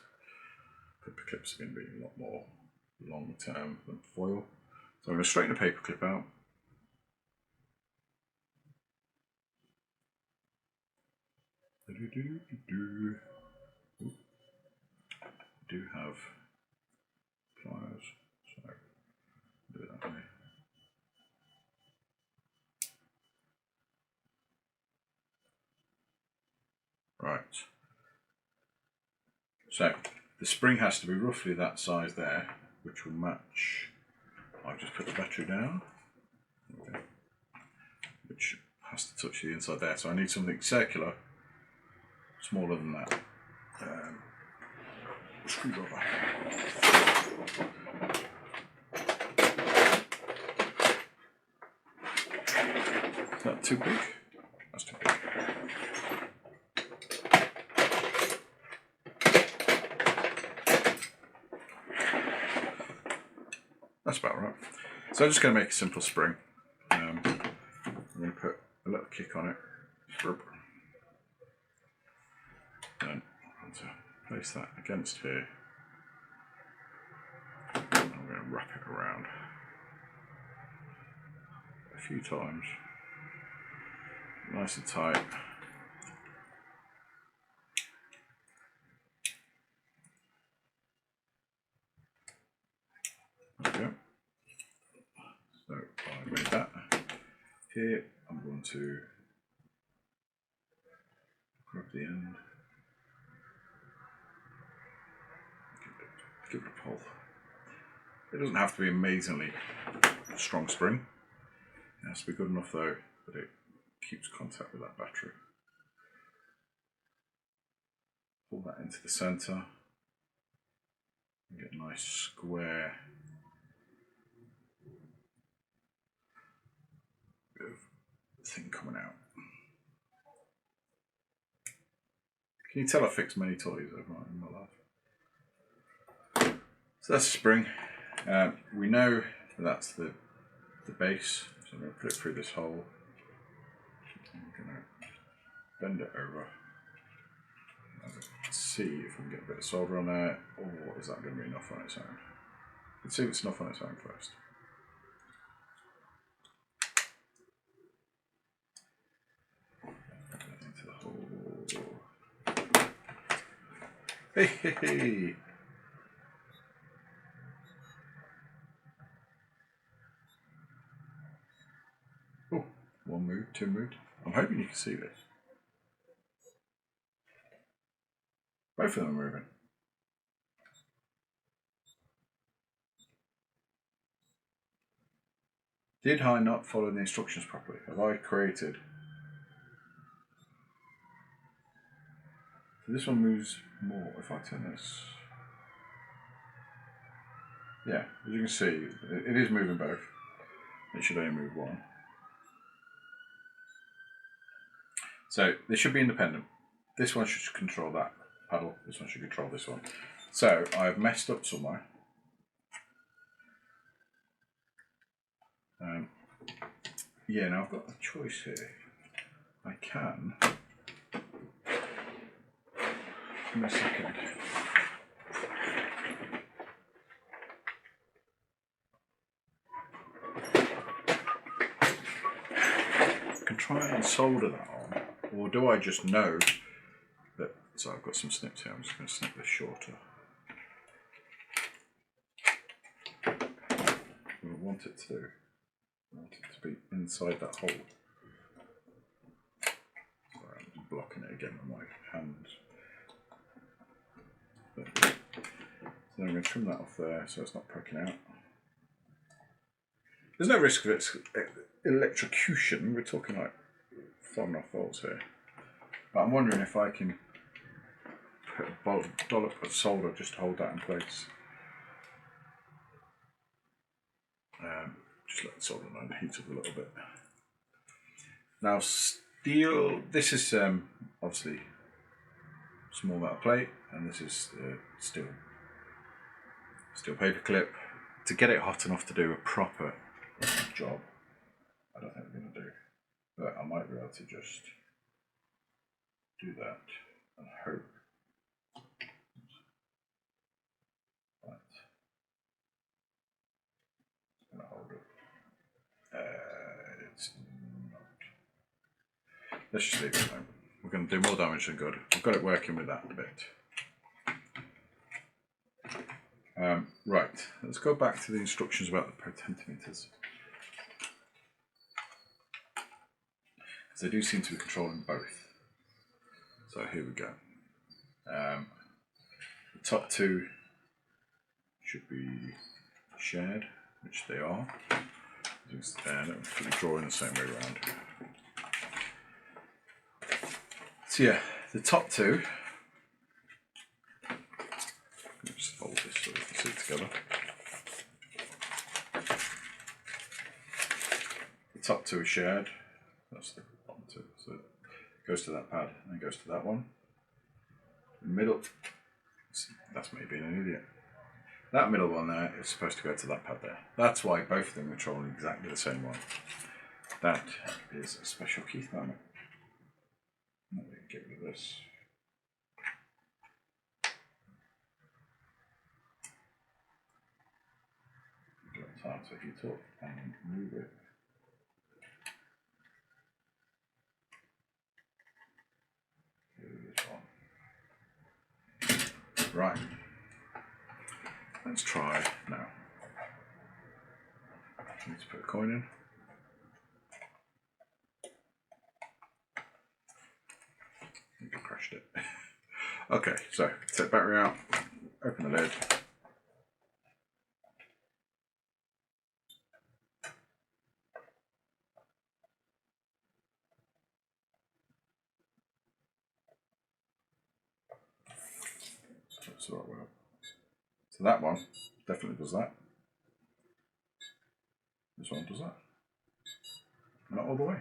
Paper clips are going to be a lot more long term than foil. So I'm going to straighten the paper clip out. I do have pliers, so do it that way. Right. So the spring has to be roughly that size there, which will match. I've just put the battery down, okay, which has to touch the inside there. So I need something circular, smaller than that. Screwdriver. Is that too big? That's too big. That's about right. So I'm just going to make a simple spring. I'm going to put a little kick on it. Then I'm going to place that against here. I'm going to wrap it around a few times. Nice and tight. There we go. So I made that. Here I'm going to grab the end, give it a pull. It doesn't have to be amazingly strong spring. It has to be good enough though that it keeps contact with that battery. Pull that into the centre and get a nice square bit of thing coming out. Can you tell I fixed many toys over in my life? So that's the spring. We know that's the base, so I'm going to put it through this hole. I'm going to bend it over. Let's see if we can get a bit of solder on there, or is that going to be enough on its own? Let's see if it's enough on its own first. Into the hole. Hey, hey, hey. Oh, one moved, two moved. I'm hoping you can see this. Both of them are moving. Did I not follow the instructions properly? Have I created... So this one moves more if I turn this. Yeah, as you can see, it is moving both. It should only move one. So they should be independent. This one should control that paddle. This one should control this one. So I've messed up somewhere. Yeah, now I've got a choice here. I can. Give me a second. I can try and solder that on, or do I just know that? So I've got some snips here. I'm just going to snip this shorter. What I want it to do, I want it to be inside that hole. Sorry, I'm just blocking it again with my hand. So I'm going to trim that off there so it's not poking out. There's no risk of its electrocution. We're talking like 5.5 volts here. But I'm wondering if I can put a dollop of solder just to hold that in place. Just let the solder line heat up a little bit. Now steel, this is obviously small metal plate, and this is steel paper clip. To get it hot enough to do a proper job, I don't think we're going to do, but I might be able to just do that and hope. Right. It's going to hold it. It's not. Let's just leave it alone. We're going to do more damage than good. We've got it working with that a bit. Right, let's go back to the instructions about the potentiometers. Because they do seem to be controlling both. So here we go. The top two should be shared, which they are. I don't put the drawing the same way around. So yeah, the top two. Just fold this so we can see it together. The top two are shared. That's the bottom two. So it goes to that pad and goes to that one. The middle, that's me being an idiot. That middle one there is supposed to go to that pad there. That's why both of them are controlling exactly the same one. That is a special Keith moment. Let me get rid of this. Time to heat up and move it. This one. Right. Let's try now. Need to put a coin in. Maybe crashed it. Okay, so take battery out, open the lid. That's the right way up. So that one definitely does that. This one does that. Not all the way.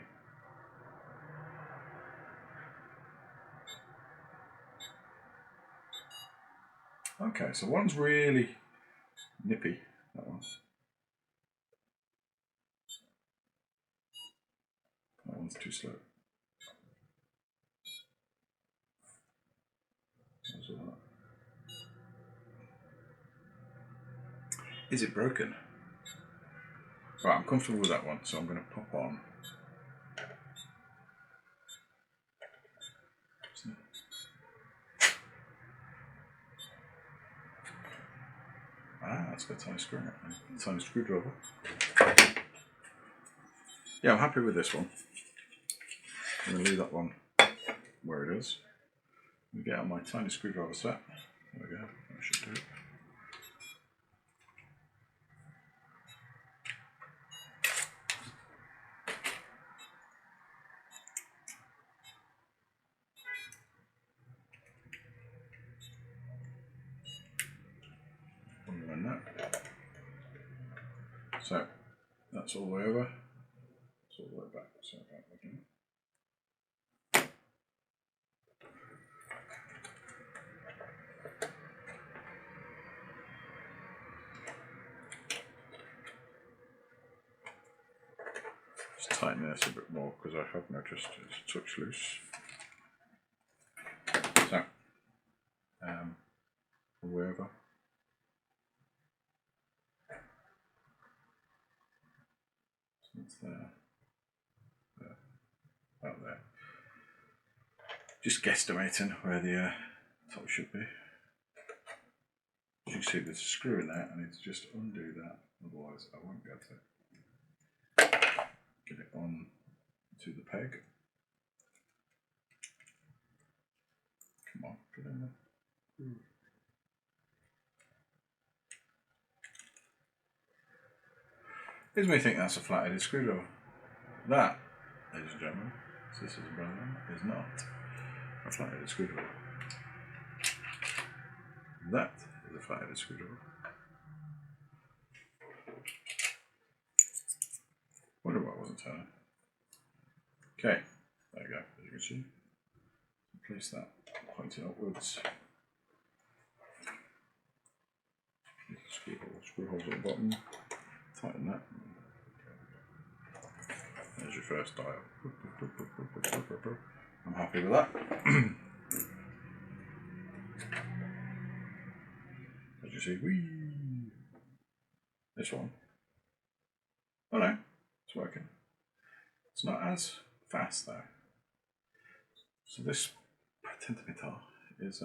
Okay, so one's really nippy, that one. That one's too slow. Is it broken? Right, I'm comfortable with that one, so I'm going to pop on. get a tiny screw in it, a tiny screwdriver. Yeah, I'm happy with this one. I'm going to leave that one where it is. I'm going to get out my tiny screwdriver set. There we go, that should do it. So that's all the way over. It's all the way back. So back again. Just tighten this a bit more because I have noticed it's a touch loose. So all the way over. So it's there. About there. Just guesstimating where the top should be. As you can see, there's a screw in there. I need to just undo that, otherwise I won't be able to get it on to the peg. Come on, get in there. Gives me think that's a flat-headed screwdriver. That, ladies and gentlemen, sisters and brethren, is not a flat-headed screwdriver. That is a flat-headed screwdriver. Wonder why it wasn't turning. Okay, there you go, as you can see. Place that pointing upwards. Screw holes at the bottom. Tighten that. There's your first dial. I'm happy with that. As you see, whee! This one. Oh no, it's working. It's not as fast though. So this pretend guitar is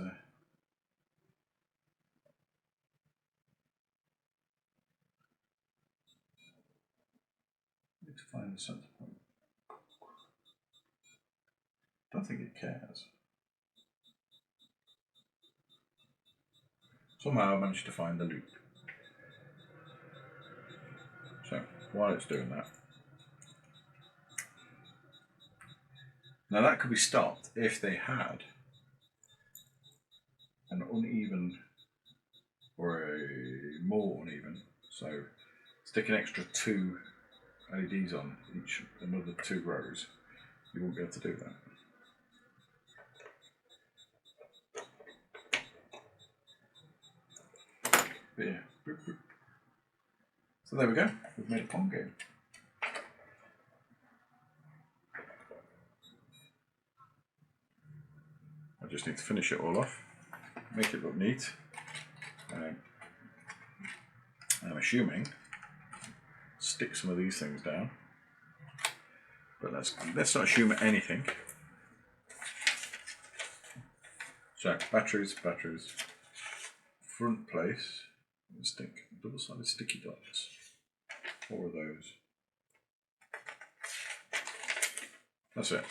need to find the center point. Don't think it cares. Somehow I managed to find the loop. So while it's doing that, now that could be stopped if they had an uneven or a more uneven. So stick an extra 2 LEDs on each, another 2 rows. You won't be able to do that. But yeah. So there we go. We've made a Pong game. I just need to finish it all off, make it look neat. I'm assuming stick some of these things down, but let's not assume anything. So batteries, front place, stick double-sided sticky dots. 4 of those. That's it.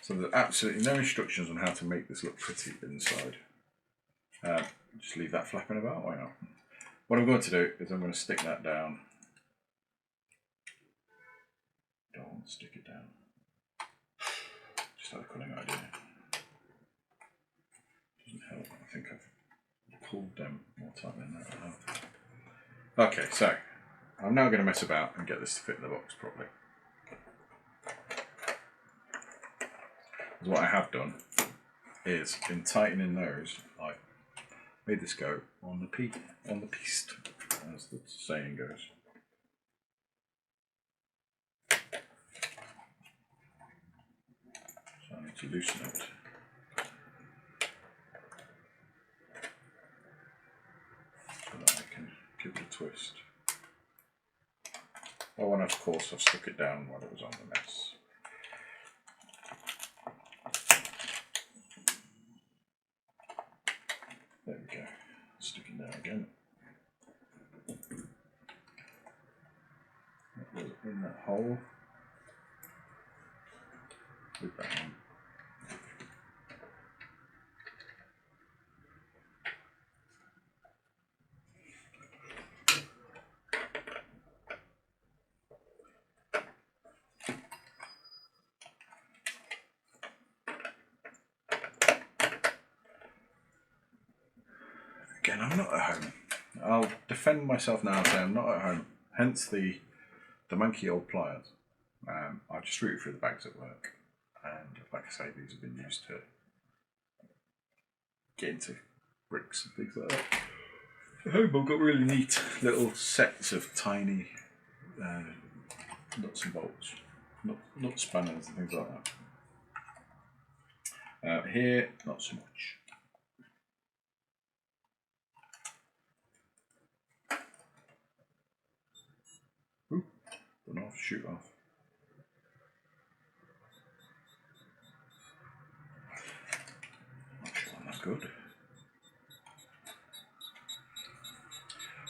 So there's absolutely no instructions on how to make this look pretty inside. Just leave that flapping about, why not? What I'm going to do is I'm going to stick that down. Don't stick it down. Just had a cunning idea. Doesn't help. I think I've pulled them more tightly than that. Okay, so I'm now going to mess about and get this to fit in the box properly. What I have done is, in tightening those, I made this go on the piste, as the saying goes. So I need to loosen it. So that I can give it a twist. Oh, and of course I've stuck it down while it was on the mess. There we go. Stick it down again. in that hole. With that one. Again, I'm not at home. I'll defend myself now and say I'm not at home. Hence the manky old pliers. I just routed through the bags at work, and like I say, these have been used to get into bricks and things like that. At home, I've got really neat little sets of tiny nuts and bolts, nut spanners and things like that. Here, not so much. Ooh, don't know, shoot off. Not sure I'm that good.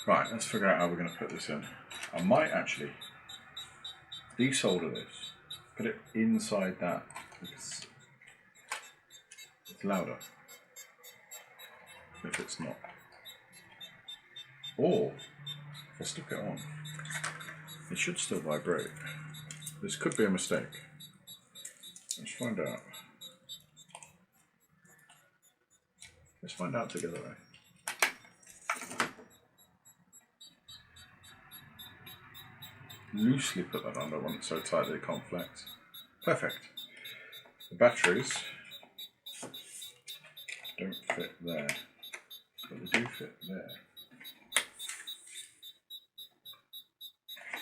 Right, let's figure out how we're going to put this in. I might actually desolder this, put it inside that because it's louder if it's not. Or if I stick it on, it should still vibrate. This could be a mistake. Let's find out. Let's find out together, eh? Loosely put that on, I want it so tight that it can't flex. Perfect. The batteries don't fit there, but they do fit there.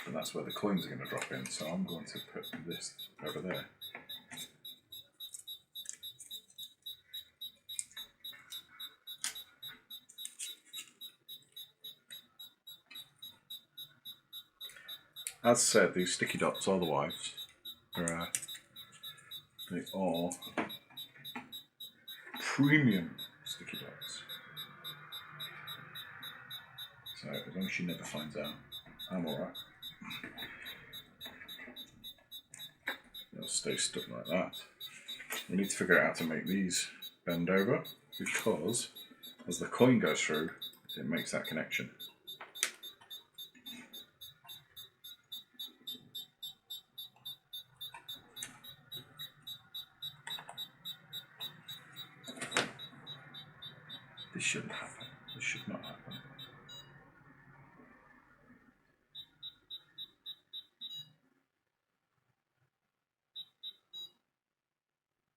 And that's where the coins are going to drop in, so I'm going to put this over there. As said, these sticky dots are the wives. They are premium sticky dots. So as long as she never finds out, I'm alright. They'll stay stuck like that. We need to figure out how to make these bend over, because as the coin goes through, it makes that connection. This shouldn't happen. This should not happen.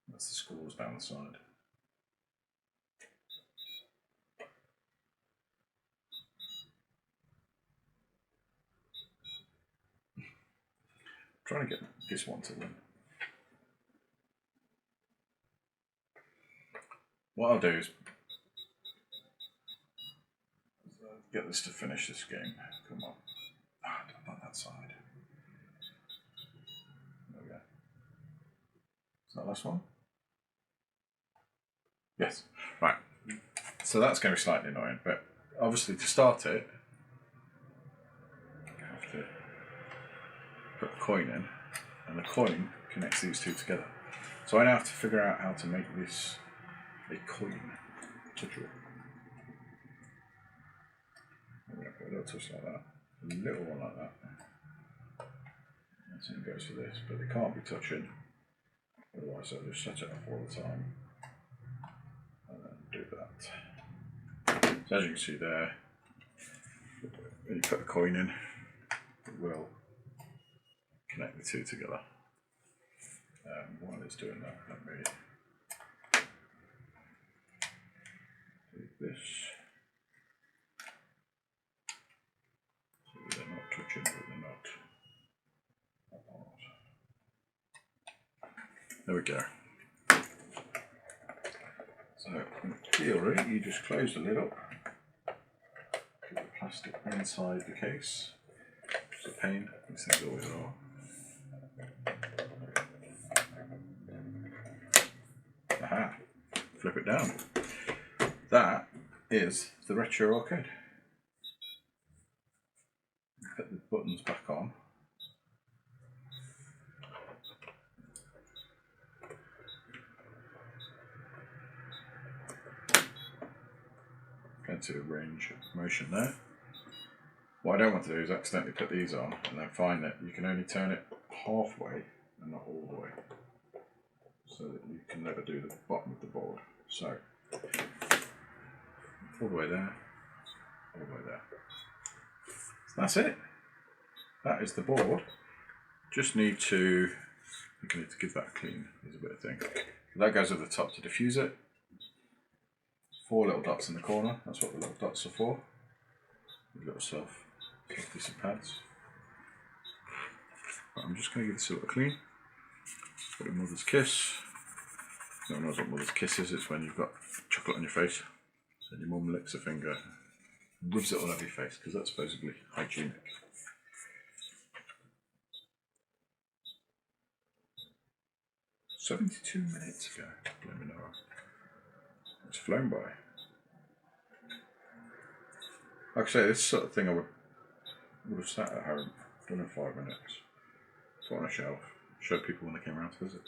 That's the screws down the side. Trying to get this one to win. What I'll do is get this to finish this game. Come on. Not that side. There we go. Is that the last one? Yes. Right. So that's going to be slightly annoying, but obviously to start it, I have to put a coin in, and the coin connects these two together. So I now have to figure out how to make this a coin touchable. I'm going to put a little touch like that, a little one like that. And same goes for this, but it can't be touching, otherwise I'll just set it up all the time. And then do that. So as you can see there, when you put a coin in, it will connect the two together. While it's doing that, let me do this. So they're not touching, but they're not apart. There we go. So in theory, you just close the lid up, put the plastic inside the case. It's a pain, these things always are. Aha! Flip it down. That is the retro arcade. Put the buttons back on. into range of motion there. What I don't want to do is accidentally put these on and then find that you can only turn it halfway and not all the way, so that you can never do the bottom of the board. So all the way there, all the way there. So that's it. That is the board. Just need to, I think I need to give that a clean. There's a bit of thing. That goes over the top to diffuse it. 4 little dots in the corner. That's what the little dots are for. Little soft piece of pads. But I'm just going to give this a little clean. Bit of mother's kiss. No one knows what mother's kiss is. It's when you've got chocolate on your face and your mum licks a finger, rubs it all over your face, because that's supposedly hygienic. "72 minutes ago." Let me know. It's flown by. Like I say, this sort of thing I would have sat at home, done in 5 minutes, put on a shelf, showed people when they came around to visit.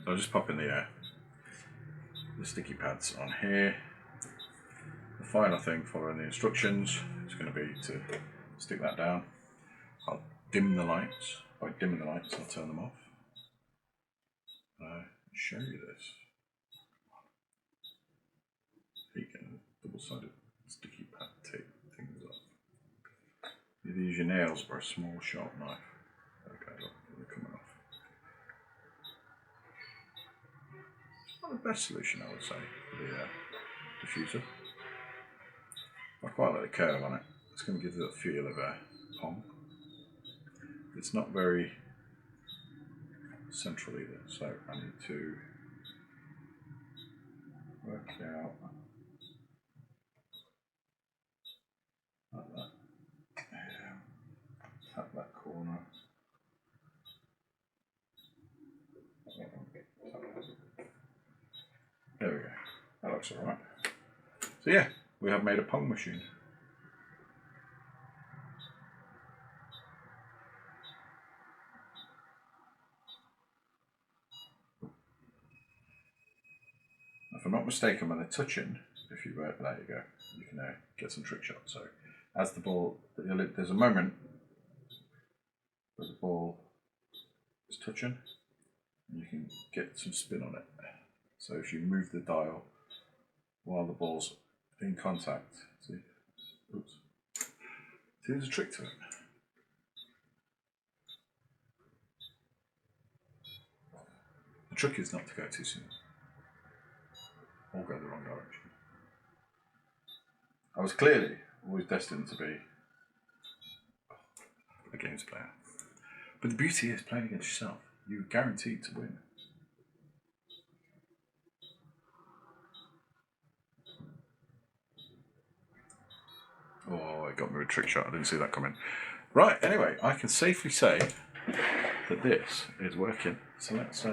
So I'll just pop in the sticky pads on here. The final thing following the instructions is going to be to stick that down. I'll dim the lights. By dimming the lights, I'll turn them off. Show you this. You can double-sided sticky pad tape things off. You use your nails or a small sharp knife. Okay, look, they're coming off. It's not the best solution, I would say, for the diffuser. I quite like the curve on it. It's going to give it a feel of a pong. It's not very central either, so I need to work it out like that. Tap that corner. There we go. That looks alright. So yeah, we have made a pong machine. If I'm not mistaken, when they're touching, if you there you go, you can get some trick shots. So as the ball, there's a moment where the ball is touching, and you can get some spin on it. So if you move the dial while the ball's in contact, see, oops, see, there's a trick to it. The trick is not to go too soon or go the wrong direction. I was clearly always destined to be a games player. But the beauty is playing against yourself. You're guaranteed to win. Oh, it got me with a trick shot. I didn't see that coming. Right, anyway, I can safely say that this is working. So let's...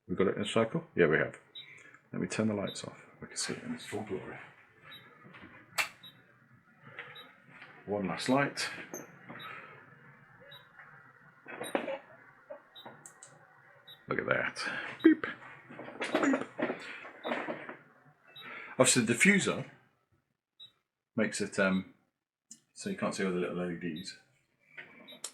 We've got it in a cycle? Yeah, we have. Let me turn the lights off. We can see it in its full glory. One last light. Look at that. Beep. Beep. Obviously the diffuser makes it so you can't see all the little LEDs.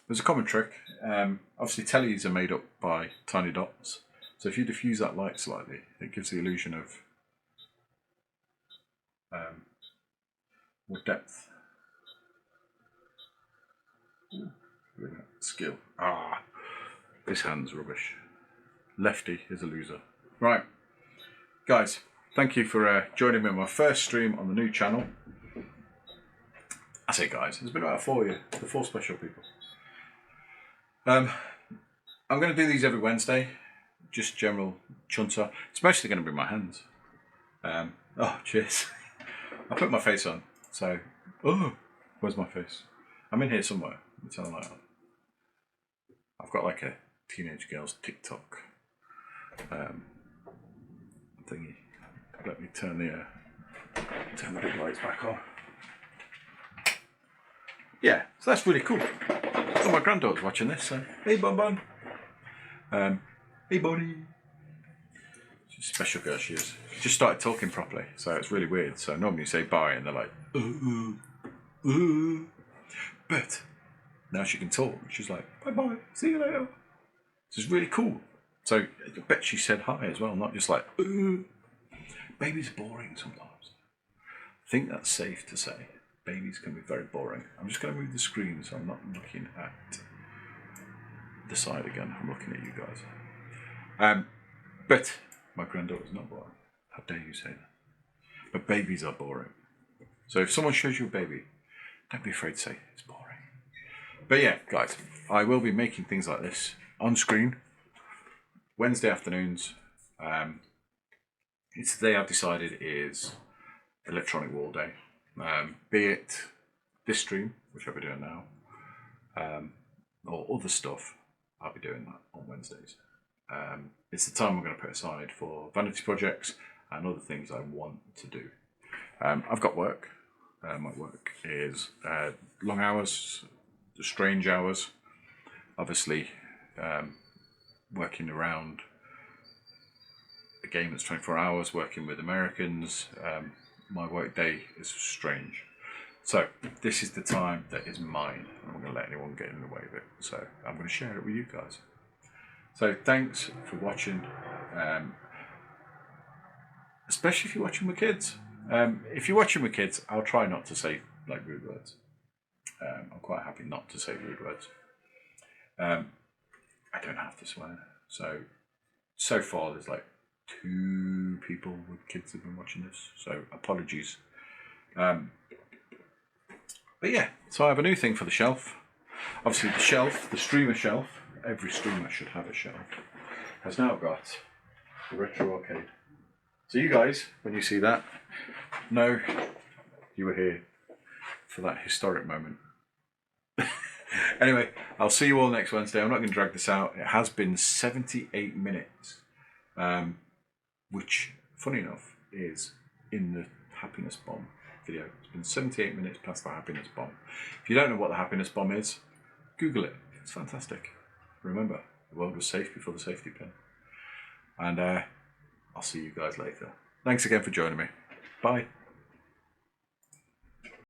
There's a common trick. Obviously tellies are made up by tiny dots. So if you diffuse that light slightly, it gives the illusion of more depth. Ooh, skill. Ah, this hand's rubbish. Lefty is a loser. Right, guys, thank you for joining me on my first stream on the new channel. I say guys, there's been about 4 years, the 4 special people. I'm going to do these every Wednesday. Just general chunter. It's mostly going to be my hands. Oh, cheers. I put my face on. So, oh, where's my face? I'm in here somewhere. Let me turn the light on. I've got like a teenage girl's TikTok thingy. Let me turn the big lights back on. yeah, so that's really cool. So my granddaughter's watching this, so hey Bon Bon. Hey Bonnie. She's a special girl, she is. She just started talking properly, so it's really weird. So normally you say bye and they're like, but now she can talk. She's like, bye bye, see you later. This is really cool. So I bet she said hi as well, not just like, babies are boring sometimes. I think that's safe to say. Babies can be very boring. I'm just going to move the screen so I'm not looking at the side again. I'm looking at you guys. But my granddaughter's not boring. How dare you say that? But babies are boring. So if someone shows you a baby, don't be afraid to say it's boring. But yeah, guys, I will be making things like this on screen Wednesday afternoons. It's the day I've decided is Electronic Wall Day. Be it this stream, which I'll be doing now, or other stuff, I'll be doing that on Wednesdays. It's the time I'm going to put aside for vanity projects and other things I want to do. I've got work. My work is long hours, strange hours. Obviously, working around a game that's 24 hours, working with Americans. My work day is strange. So this is the time that is mine. I'm not going to let anyone get in the way of it. So I'm going to share it with you guys. So thanks for watching, especially if you're watching with kids. If you're watching with kids, I'll try not to say like rude words. I'm quite happy not to say rude words. I don't have to swear. So far there's like 2 people with kids who've been watching this. So apologies. But yeah, so I have a new thing for the shelf. Obviously the shelf, the streamer shelf, every streamer should have a shelf, has now got the retro arcade. So you guys, when you see that, know you were here for that historic moment. Anyway, I'll see you all next Wednesday. I'm not going to drag this out. It has been 78 minutes, which, funny enough, is in the Happiness Bomb video. It's been 78 minutes past the Happiness Bomb. If you don't know what the Happiness Bomb is, Google it. It's fantastic. Remember, the world was safe before the safety pin. And I'll see you guys later. Thanks again for joining me. Bye.